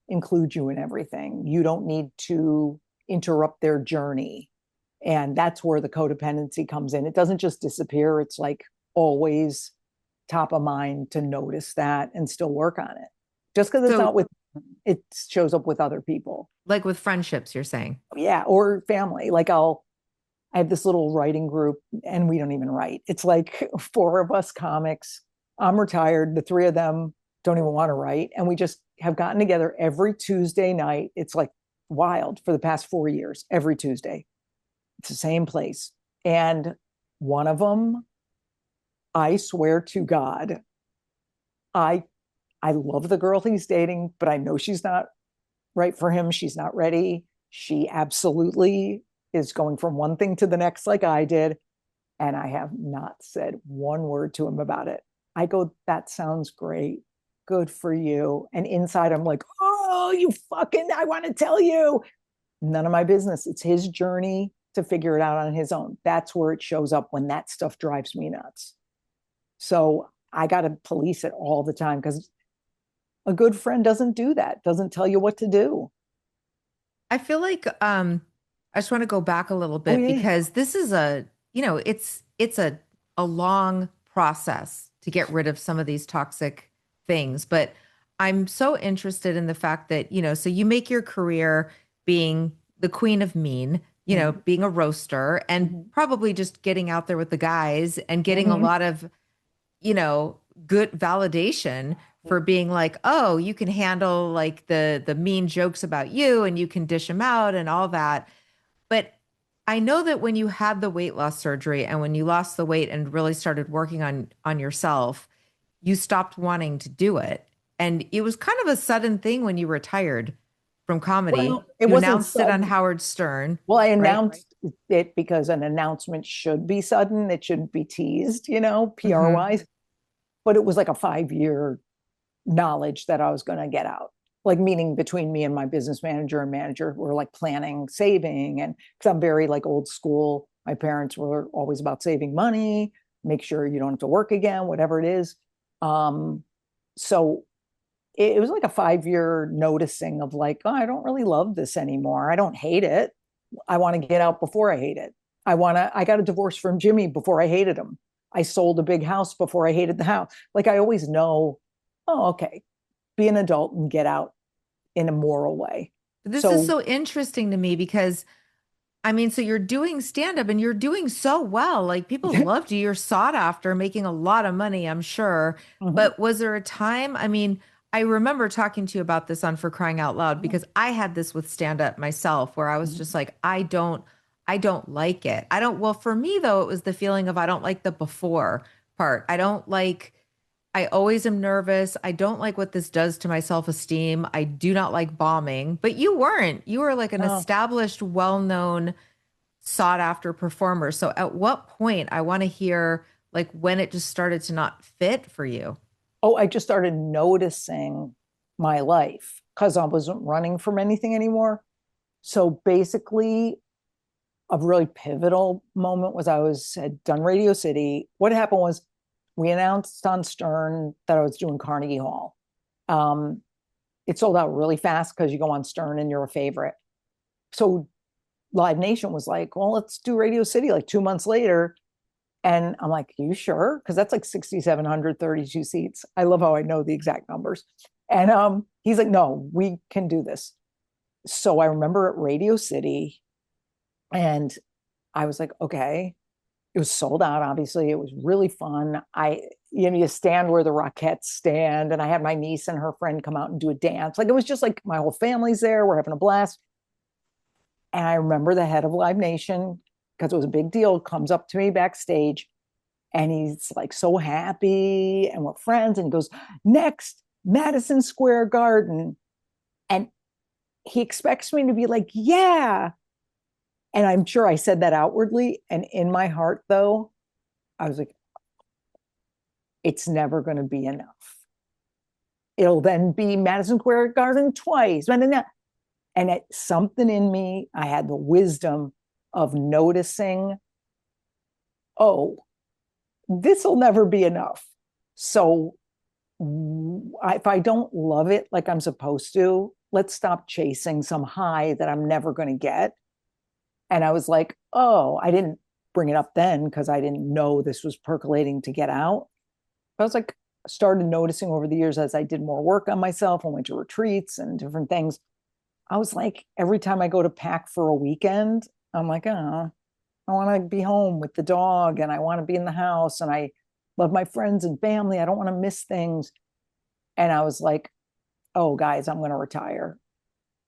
include you in everything. You don't need to interrupt their journey. And that's where the codependency comes in. It doesn't just disappear, it's like always top of mind to notice that and still work on it. Just because it's not So, with, it shows up with other people. like with friendships, you're saying. Yeah. Or family. Like I have this little writing group and we don't even write. It's like four of us comics. I'm retired. The three of them don't even want to write. And we just have gotten together every Tuesday night. It's like wild for the past 4 years, every Tuesday. It's the same place. And one of them, I swear to God, I I love the girl he's dating, but I know she's not right for him. She's not ready. She absolutely is going from one thing to the next, like I did. And I have not said one word to him about it. I go, that sounds great. Good for you. And inside, I'm like, oh, you fucking, I want to tell you. None of my business. It's his journey to figure it out on his own. That's where it shows up when that stuff drives me nuts. So I got to police it all the time because a good friend doesn't do that, doesn't tell you what to do. I feel like I just want to go back a little Oh, bit yeah. because this is it's a long process to get rid of some of these toxic things, but I'm so interested in the fact that, so you make your career being the queen of mean, Mm-hmm. being a roaster and Mm-hmm. probably just getting out there with the guys and getting a Mm-hmm. lot of, good validation for being like, oh, you can handle like the mean jokes about you and you can dish them out and all that. But I know that when you had the weight loss surgery and when you lost the weight and really started working on yourself, you stopped wanting to do it. And it was kind of a sudden thing when you retired from comedy. Well, it You wasn't announced it on sudden. Howard Stern, Well, I right? announced it because an announcement should be sudden. It shouldn't be teased, PR Hmm. wise. But it was like a 5 year knowledge that I was going to get out. Like, meaning between me and my business manager and manager, we're like planning, saving. And because I'm very like old school, my parents were always about saving money, make sure you don't have to work again, whatever it is. Um, so it was like a 5 year noticing of like, oh, I don't really love this anymore. I don't hate it. I want to get out before I hate it. I got a divorce from Jimmy before I hated him. I sold a big house before I hated the house. Like, I always know, oh, okay, be an adult and get out in a moral way. This is So, so interesting to me because I mean, so you're doing stand up and you're doing so well. Like people loved you. You're sought after, making a lot of money, I'm sure. mhm. But was there a time? I mean, I remember talking to you about this on For Crying Out Loud because I had this with stand up myself where I was just like, I don't like it. I don't, well, for me though, it was the feeling of I don't like the before part. I don't like I always am nervous. I don't like what this does to my self-esteem. I do not like bombing, but you weren't. You were like an Oh, established, well-known, sought-after performer. So at what point I want to hear like when it just started to not fit for you? oh, I just started noticing my life because I wasn't running from anything anymore. So basically, a really pivotal moment was I was had done Radio City. What happened was we announced on Stern that I was doing Carnegie Hall. Um, it sold out really fast because you go on Stern and you're a favorite. So Live Nation was like, well, let's do Radio City like 2 months later. And I'm like, you sure? Because that's like 6,732 seats. I love how I know the exact numbers. And he's like, no, we can do this. So I remember at Radio City, and I was like, okay. It was sold out, obviously. It was really fun. You stand where the Rockettes stand, and I had my niece and her friend come out and do a dance. Like, it was just like my whole family's there. We're having a blast. And I remember the head of Live Nation, because it was a big deal, comes up to me backstage, and he's like so happy, and we're friends. And he goes, next, Madison Square Garden. And he expects me to be like, yeah. And I'm sure I said that outwardly. And in my heart, though, I was like, it's never going to be enough. It'll then be Madison Square Garden twice. And it, something in me, I had the wisdom of noticing, oh, this will never be enough. So if I don't love it like I'm supposed to, let's stop chasing some high that I'm never going to get. And I was like, oh, I didn't bring it up then because I didn't know this was percolating to get out. I was like, started noticing over the years as I did more work on myself and went to retreats and different things. I was like, every time I go to pack for a weekend, I'm like, oh, I want to be home with the dog and I want to be in the house and I love my friends and family. I don't want to miss things. And I was like, oh, guys, I'm going to retire.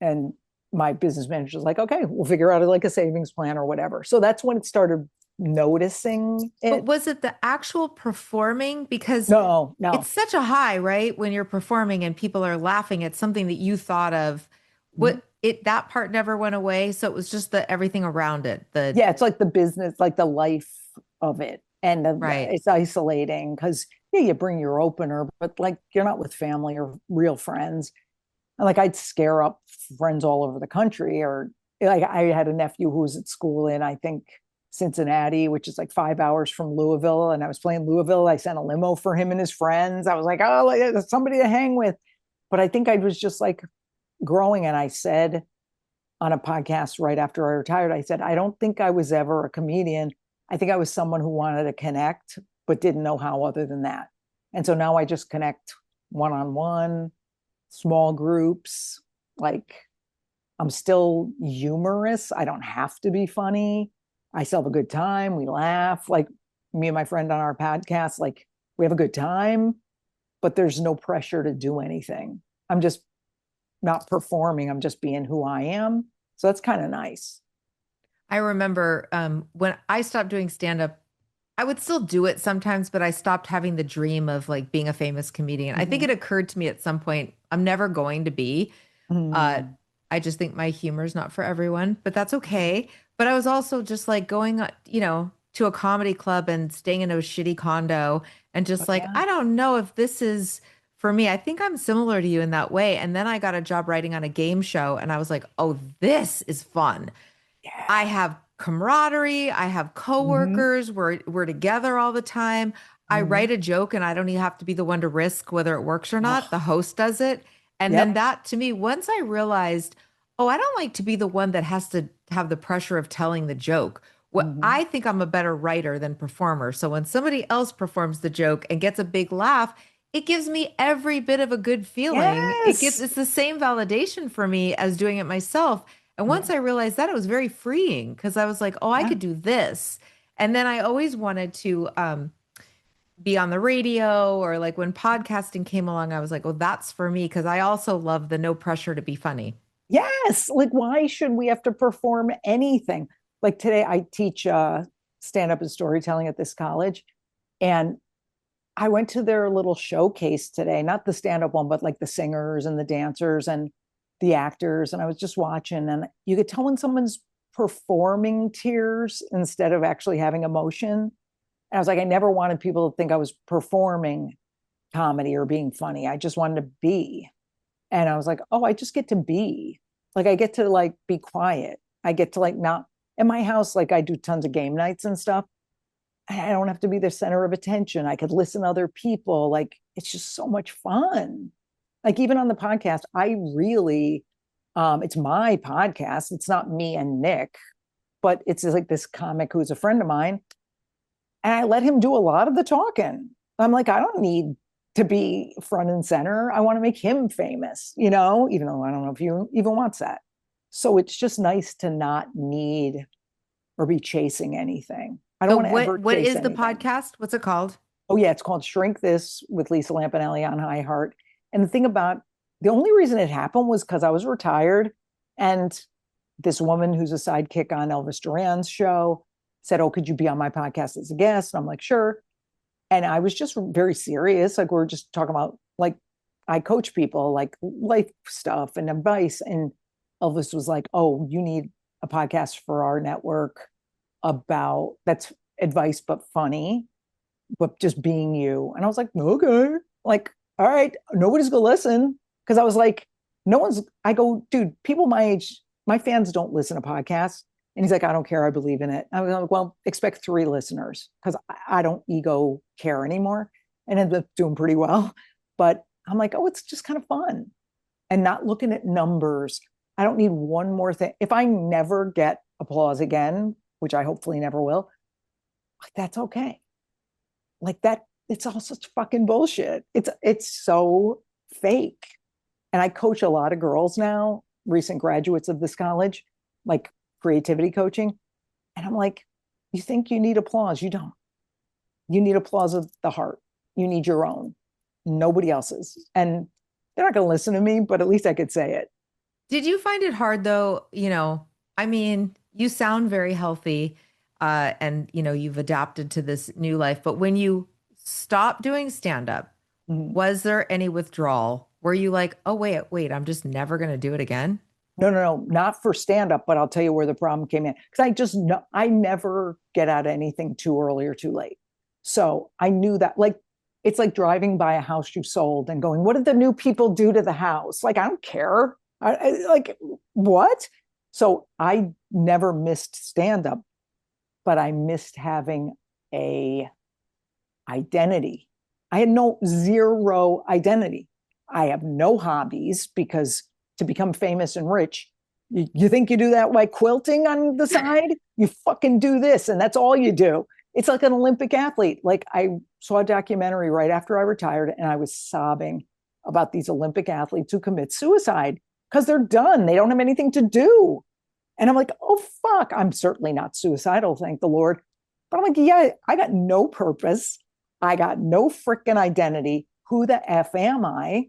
And my business manager was like, okay, we'll figure out like a savings plan or whatever. So that's when it started noticing But it. was it the actual performing? Because No, it's no. such a high, right? When you're performing and people are laughing at something that you thought of. Mhm. What it that part never went away. So it was just the everything around it. The Yeah, it's like the business, like the life of it. And right. it's isolating because, yeah, you bring your opener, but like you're not with family or real friends. And like I'd scare up friends all over the country, or like I had a nephew who was at school in, I think, Cincinnati, which is like 5 hours from Louisville. And I was playing Louisville. I sent a limo for him and his friends. I was like, oh, like, somebody to hang with. But I think I was just like growing. And I said on a podcast right after I retired, I said, I don't think I was ever a comedian. I think I was someone who wanted to connect, but didn't know how other than that. And so now I just connect one on one, small groups. Like, I'm still humorous. I don't have to be funny. I still have a good time. We laugh. Like, me and my friend on our podcast, like, we have a good time, but there's no pressure to do anything. I'm just not performing. I'm just being who I am. So that's kind of nice. I remember when I stopped doing stand up I would still do it sometimes, but I stopped having the dream of like being a famous comedian. I think Hmm. it occurred to me at some point, I'm never going to be. Uh, Mm. I just think my humor is not for everyone, but that's okay. But I was also just like going, to a comedy club and staying in a shitty condo and just Oh, like, yeah. I don't know if this is for me. I think I'm similar to you in that way. And then I got a job writing on a game show and I was like, oh, this is fun. I Yeah. have camaraderie. I have Hmm. coworkers. We're together all the time. I Hmm. write a joke and I don't even have to be the one to risk whether it works or not. The Oh, host does it. And then yep. that to me, once I realized, oh, I don't like to be the one that has to have the pressure of telling the joke. What Hmm. I think I'm a better writer than performer. So when somebody else performs the joke and gets a big laugh, it gives me every bit of a good feeling. Yes. It's the same validation for me as doing it myself. And once Yeah. I realized that, it was very freeing because I was like, oh, I Yeah. could do this. And then I always wanted to be on the radio or like when podcasting came along, I was like, oh, that's for me because I also love the no pressure to be funny. Yes. Like, why should we have to perform anything? Like today, I teach stand up and storytelling at this college. And I went to their little showcase today, not the stand up one, but like the singers and the dancers and the actors. And I was just watching, and you could tell when someone's performing tears instead of actually having emotion. And I was like, I never wanted people to think I was performing comedy or being funny. I just wanted to be. And I was like, oh, I just get to be. Like I get to like be quiet. I get to like not in my house, like I do tons of game nights and stuff. I don't have to be the center of attention. I could listen to other people. Like it's just so much fun. Like even on the podcast, I really it's my podcast. It's not me and Nick, but it's like this comic who's a friend of mine. And I let him do a lot of the talking. I'm like, I don't need to be front and center. I want to make him famous, even though I don't know if you even wants that. So it's just nice to not need or be chasing anything. I don't So want to ever what chase is the anything. podcast? What's it called? Oh, yeah, it's called Shrink This with Lisa Lampanelli on iHeart. And the thing about the only reason it happened was because I was retired and this woman who's a sidekick on Elvis Duran's show said, oh, could you be on my podcast as a guest? And I'm like, sure. And I was just very serious. Like, we're just talking about, like, I coach people, like life stuff and advice. And Elvis was like, oh, you need a podcast for our network about that's advice, but funny, but just being you. And I was like, okay, like, all right, nobody's gonna listen. Cause I was like, no one's, I go, dude, people my age, my fans don't listen to podcasts. And he's like, I don't care. I believe in it. I was like, well, expect 3 listeners because I don't ego care anymore and ended up doing pretty well. But I'm like, oh, it's just kind of fun and not looking at numbers. I don't need one more thing. If I never get applause again, which I hopefully never will, that's okay. Like that, it's all such fucking bullshit. It's so fake. And I coach a lot of girls now, recent graduates of this college, like creativity coaching. And I'm like, you think you need applause? You don't. You need applause of the heart. You need your own, nobody else's. And they're not going to listen to me, but at least I could say it. Did you find it hard though? I mean, you sound very healthy, and you've adapted to this new life. But when you stopped doing stand up, Mm-hmm. was there any withdrawal? Were you like, oh, wait, I'm just never going to do it again? No, no, no, not for stand up, but I'll tell you where the problem came in. Because I just know I never get out of anything too early or too late. So I knew that, like, it's like driving by a house you sold and going, what did the new people do to the house? Like, I don't care. Like, what? So I never missed stand up, but I missed having a identity. I had no zero identity. I have no hobbies because to become famous and rich, you think you do that like quilting on the side? You fucking do this, and that's all you do. It's like an Olympic athlete. Like I saw a documentary right after I retired, and I was sobbing about these Olympic athletes who commit suicide because they're done. They don't have anything to do. And I'm like, oh, fuck. I'm certainly not suicidal, thank the Lord. But I'm like, yeah, I got no purpose. I got no freaking identity. Who the F am I?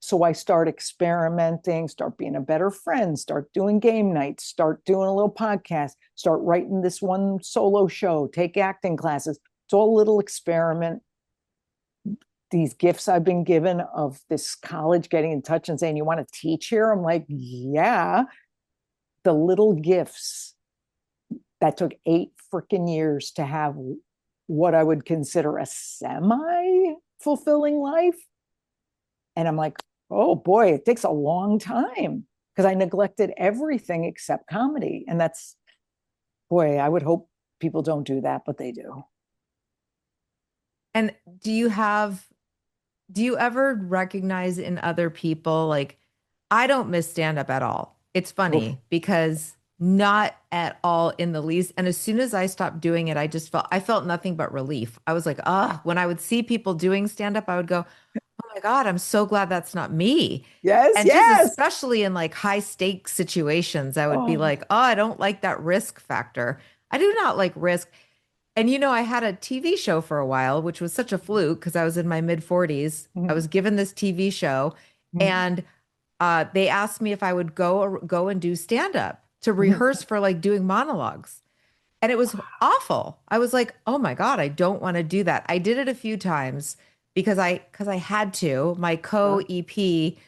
So I start experimenting, start being a better friend, start doing game nights, start doing a little podcast, start writing this one solo show, take acting classes. It's all a little experiment. These gifts I've been given of this college getting in touch and saying, you want to teach here? I'm like, yeah. The little gifts that took 8 freaking years to have what I would consider a semi fulfilling life. And I'm like, oh boy, it takes a long time because I neglected everything except comedy. And that's, boy, I would hope people don't do that, but they do. And do you ever recognize in other people, like, I don't miss stand up at all. It's Oof. funny because not at all in the least. And as soon as I stopped doing it, I felt nothing but relief. I was like, ah, when I would see people doing stand up, I would go, oh my God, I'm so glad that's not me. Yes, And just yes. especially in like high stakes situations, I would be Oh, like, oh, I don't like that risk factor. I do not like risk. And I had a TV show for a while, which was such a fluke because I was in my mid 40s. I mm, was given this TV show, mm, and they asked me if I would go and do stand up to mm. rehearse for like doing monologues. And it was awful. I was like, "Oh my God, I don't want to do that." I did it a few times because I had to. My Sure. co-EP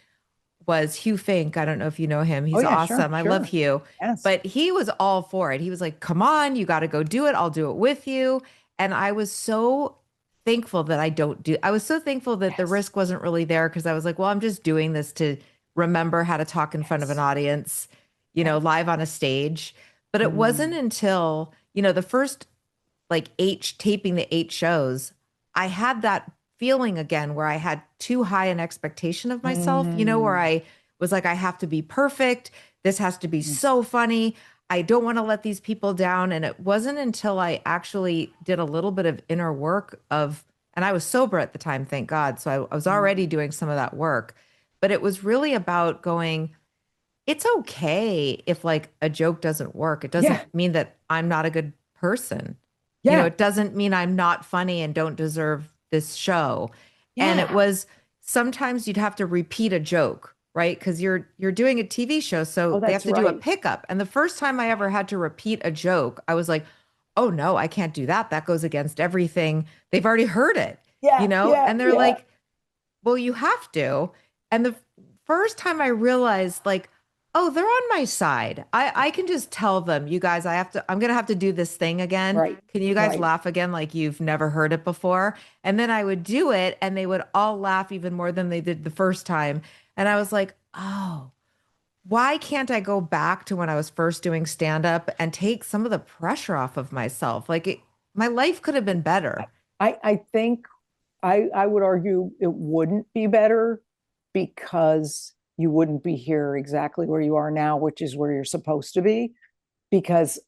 was Hugh Fink. I don't know if you know him. Oh He's yeah, sure, awesome. I love sure. Hugh. Yes. But he was all for it. He was like, "Come on, you got to go do it. I'll do it with you." And I was so thankful that I was so thankful that the Yes. risk wasn't really there because I was like, "Well, I'm just doing this to remember how to talk in front of an Yes. audience, Yes. live on a stage." But it wasn't Mm, until, the first like taping the 8 shows, I had that feeling again where I had too high an expectation of myself, where mm, I was like, I have to be perfect. This has to be mm, so funny. I don't want to let these people down. And it wasn't until I actually did a little bit of inner work and I was sober at the time, thank God. So I was already mm. doing some of that work, but it was really about going, it's okay if like a joke doesn't work. It Yeah, doesn't mean that I'm not a good person. yeah, It doesn't mean I'm not funny and don't deserve this show. And it yeah. was sometimes you'd have to repeat a joke, right? Because you're doing a TV show, so Oh, they have that's to do a right. pickup. And the first time I ever had to repeat a joke, I was like, oh no, I can't do that. That goes against everything. They've already heard it, Yeah, yeah, And they're yeah. like, well, you have to. And the first time I realized, like, oh, they're on my side. I can just tell them, you guys, I'm gonna have to do this thing again. Right, Can you guys right. laugh again like you've never heard it before? And then I would do it and they would all laugh even more than they did the first time. And I was like, oh, why can't I go back to when I was first doing stand up and take some of the pressure off of myself? My life could have been better. I think I would argue it wouldn't be better because you wouldn't be here exactly where you are now, which is where you're supposed to be. Because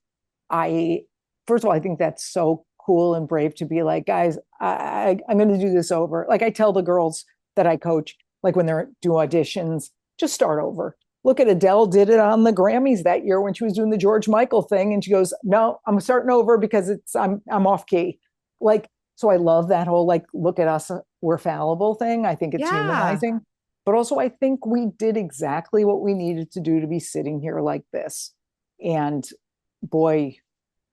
I, first of all, I think that's so cool and brave to be like, guys, I'm going to do this over. Like I tell the girls that I coach, like when they're do auditions, just start over. Look at Adele did it on the Grammys that year when she was doing the George Michael thing, and she goes, "No, I'm starting over because I'm off key." Like, so I love that whole like, look at us, we're fallible thing. I think it's Yeah. humanizing, but also I think we did exactly what we needed to do to be sitting here like this. And boy,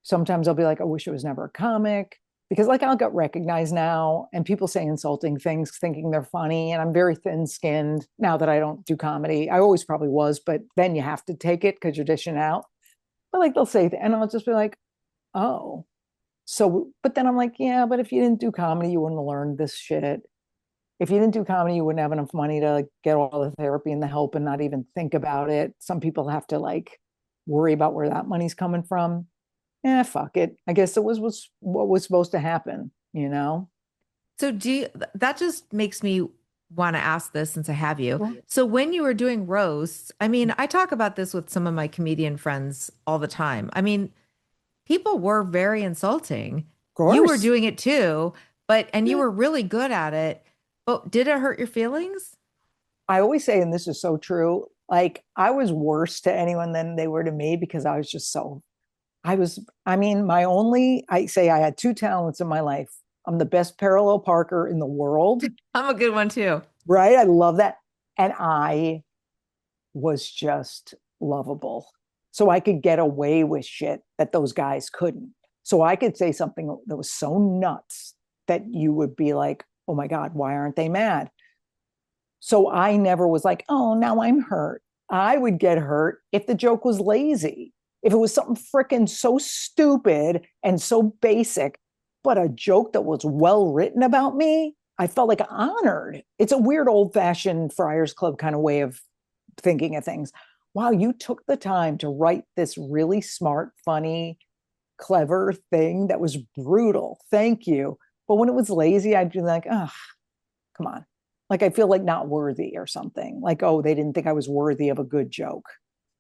sometimes I'll be like, I wish it was never a comic because like I'll get recognized now and people say insulting things thinking they're funny. And I'm very thin skinned now that I don't do comedy. I always probably was, but then you have to take it because you're dishing out. But like they'll say, and I'll just be like, oh. So, but then I'm like, yeah, but if you didn't do comedy, you wouldn't have learned this shit. If you didn't do comedy, you wouldn't have enough money to like, get all the therapy and the help and not even think about it. Some people have to like worry about where that money's coming from. Fuck it. I guess it was what was supposed to happen, you know? So that just makes me want to ask this since I have you. Sure. So when you were doing roasts, I mean, I talk about this with some of my comedian friends all the time. I mean, people were very insulting. Of You were course. doing it too, and you Yeah. were really good at it. But did it hurt your feelings? I always say, and this is so true, like I was worse to anyone than they were to me because I was just so, I mean, I say I had two talents in my life. I'm the best parallel parker in the world, I'm a good one too. right? I love that. And I was just lovable. So I could get away with shit that those guys couldn't. So I could say something that was so nuts that you would be like, oh my God, why aren't they mad? So I never was like, oh, now I'm hurt. I would get hurt if the joke was lazy, if it was something freaking so stupid and so basic, but a joke that was well written about me, I felt like honored. It's a weird old fashioned Friars Club kind of way of thinking of things. Wow, you took the time to write this really smart, funny, clever thing that was brutal. Thank you. But when it was lazy, I'd be like, oh, come on. Like I feel like not worthy or something. Like, oh, they didn't think I was worthy of a good joke.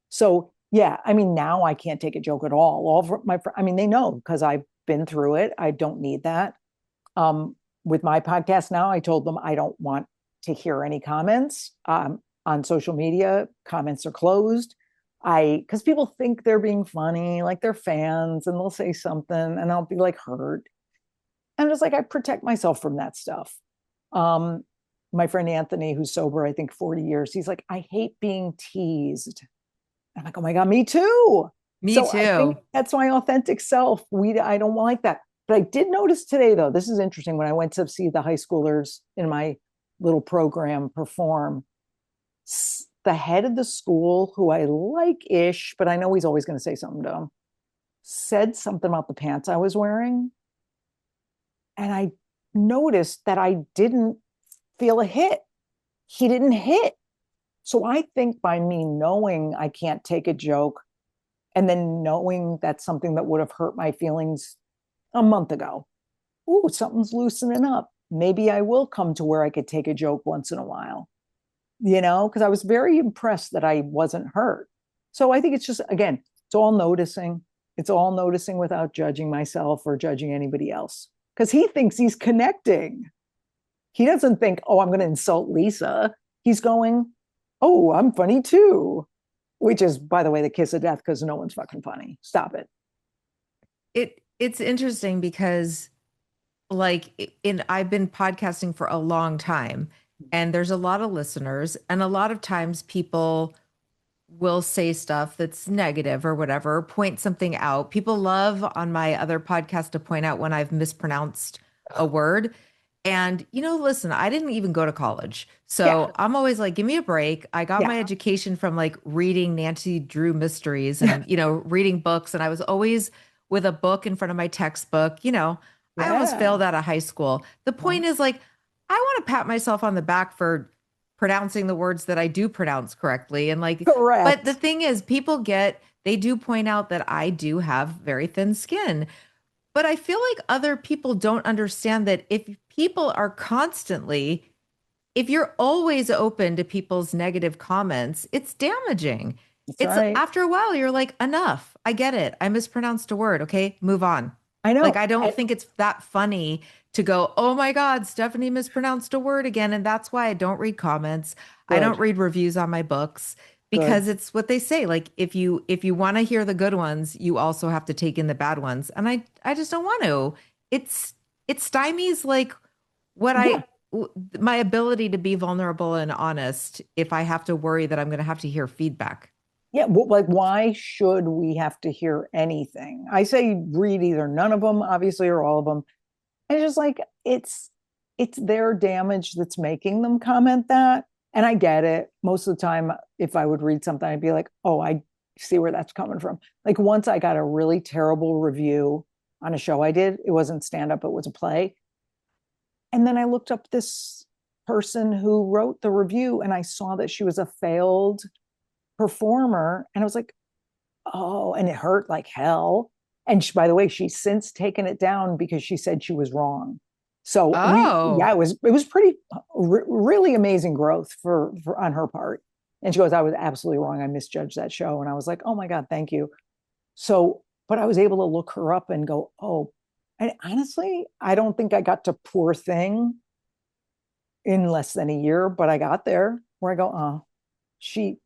So yeah, I mean, now I can't take a joke at all. All of my, I mean, they know because I've been through it. I don't need that. Um, with my podcast now, I told them I don't want to hear any comments on social media. Comments are closed. Because people think they're being funny, like they're fans, and they'll say something, and I'll be like hurt. I'm just like I protect myself from that stuff. Um, my friend Anthony, who's sober, I think 40 years, he's like, I hate being teased. I'm like, oh my God, me too. Me So I think too. that's my authentic self. I don't like that. But I did notice today, though, this is interesting. When I went to see the high schoolers in my little program perform, the head of the school, who I like ish, but I know he's always going to say something dumb, said something about the pants I was wearing. And I noticed that I didn't feel a hit. He didn't hit. So I think by me knowing I can't take a joke and then knowing that's something that would have hurt my feelings a month ago, ooh, something's loosening up. Maybe I will come to where I could take a joke once in a while, because I was very impressed that I wasn't hurt. So I think it's just, again, it's all noticing. It's all noticing without judging myself or judging anybody else because he thinks he's connecting. He doesn't think, oh, I'm going to insult Lisa. He's going, oh, I'm funny too, which is, by the way, the kiss of death because no one's fucking funny. Stop it. It's interesting because I've been podcasting for a long time and there's a lot of listeners and a lot of times people will say stuff that's negative or whatever, point something out. People love on my other podcast to point out when I've mispronounced a word. And, listen, I didn't even go to college. Yeah. So I'm always like, give me a break. I got my Yeah. education from like reading Nancy Drew mysteries and, reading books. And I was always with a book in front of my textbook. I almost Yeah. failed out of high school. The point Well, is like, I want to pat myself on the back for pronouncing the words that I do pronounce correctly. And like, but the correct. thing is, they do point out that I do have very thin skin. But I feel like other people don't understand that if you're always open to people's negative comments, it's damaging. That's It's right. after a while, you're like, enough. I get it. I mispronounced a word. Okay, move on. I Like, know. I don't think it's that funny to go, oh my God, Stephanie mispronounced a word again. And that's why I don't read comments. I don't Good. read reviews on my books Good. because it's what they say. Like, if you want to hear the good ones, you also have to take in the bad ones. And I just don't want to. It's it stymies like what Yeah. my ability to be vulnerable and honest if I have to worry that I'm going to have to hear feedback. Yeah. Well, like, why should we have to hear anything? I say read either none of them, obviously, or all of them. And it's just like it's their damage that's making them comment that. And I get it. Most of the time, if I would read something, I'd be like, oh, I see where that's coming from. Like once I got a really terrible review on a show I did. It wasn't stand up, it was a play. And then I looked up this person who wrote the review and I saw that she was a failed performer. And I was like, oh, and it hurt like hell. And she, by the way, she's since taken it down because she said she was wrong. So yeah, Oh, it was pretty really amazing growth for on her part. And she goes, I was absolutely wrong. I misjudged that show. And I was like, oh my God, thank you. So, but I was able to look her up and go, oh, and honestly, I don't think I got to Poor Thing in less than a year, but I got there where I go, oh, she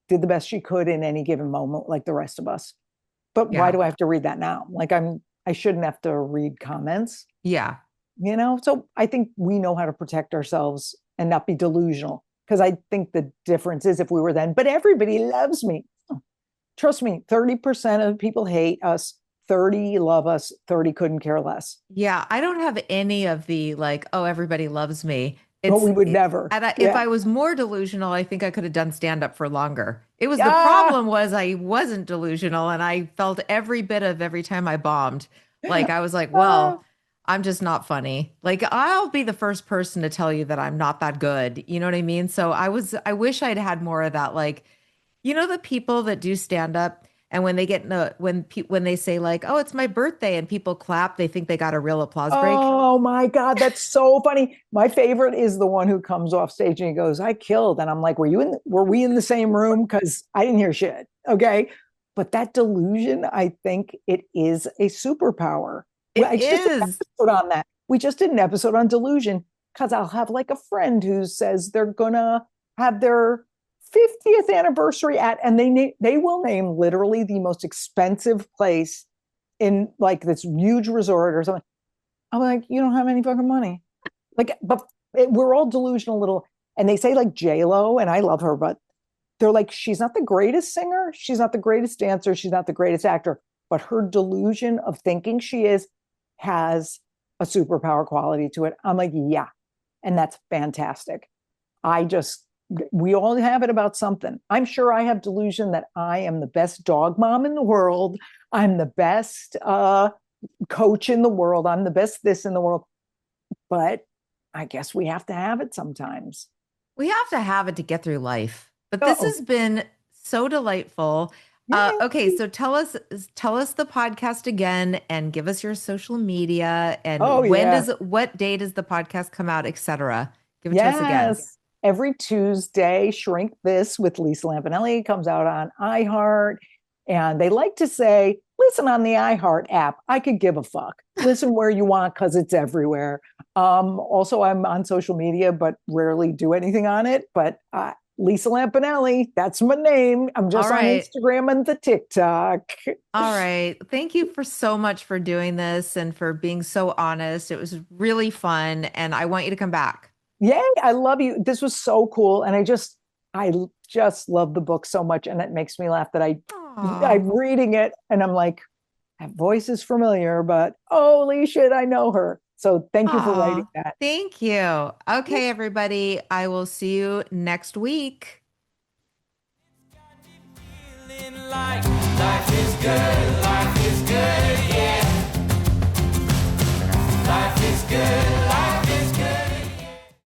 did the best she could in any given moment, like the rest of us. But why yeah. do I have to read that now? Like I shouldn't have to read comments. Yeah. So I think we know how to protect ourselves and not be delusional. Because I think the difference is if we were then, but everybody loves me. Trust me, 30% of people hate us, 30 love us, 30 couldn't care less. Yeah, I don't have any of the like, oh, everybody loves me. But we would never. And if Yeah. I was more delusional, I think I could have done stand up for longer. It was the Ah, problem was I wasn't delusional and I felt every bit of every time I bombed. Like I was like, ah. well, I'm just not funny. Like I'll be the first person to tell you that I'm not that good. You know what I mean? So I wish I'd had more of that like the people that do stand up and when they get in a, when they say like, "Oh, it's my birthday," and people clap, they think they got a real applause break. Oh my God, that's so funny. My favorite is the one who comes off stage and he goes, "I killed." And I'm like, were we in the same room? Because I didn't hear shit. Okay. But that delusion, I think it is a superpower. Well, It I just did an is. episode on that. We just did an episode on delusion because I'll have like a friend who says they're gonna have their 50th anniversary at, and they will name literally the most expensive place in like this huge resort or something. I'm like, you don't have any fucking money. Like, but we're all delusional little, and they say like J Lo, and I love her, but they're like, she's not the greatest singer, she's not the greatest dancer, she's not the greatest actor, but her delusion of thinking she is has a superpower quality to it. I'm like, yeah, and that's fantastic. I just we all have it about something. I'm sure I have delusion that I am the best dog mom in the world. I'm the best coach in the world. I'm the best this in the world. But I guess we have to have it sometimes. We have to have it to get through life. But this Oh, has been so delightful. Okay, yay. so tell us the podcast again and give us your social media Oh, and yeah. what day does the podcast come out, etc. Give it to us again. Yes. Every Tuesday, Shrink This with Lisa Lampanelli comes out on iHeart. And they like to say, listen on the iHeart app. I could give a fuck. Listen where you want because it's everywhere. Also, I'm on social media, but rarely do anything on it. But Lisa Lampanelli, that's my name. I'm All just on right. Instagram and the TikTok. All right. Thank you for so much for doing this and for being so honest. It was really fun and I want you to come back. Yay, I love you. This was so cool. And I just love the book so much. And it makes me laugh that Aw. I'm reading it and I'm like, that voice is familiar, but holy shit, I know her. So thank you for writing Aw. that. Thank you. Okay, everybody. I will see you next week. Like life is good, yeah. Life is good.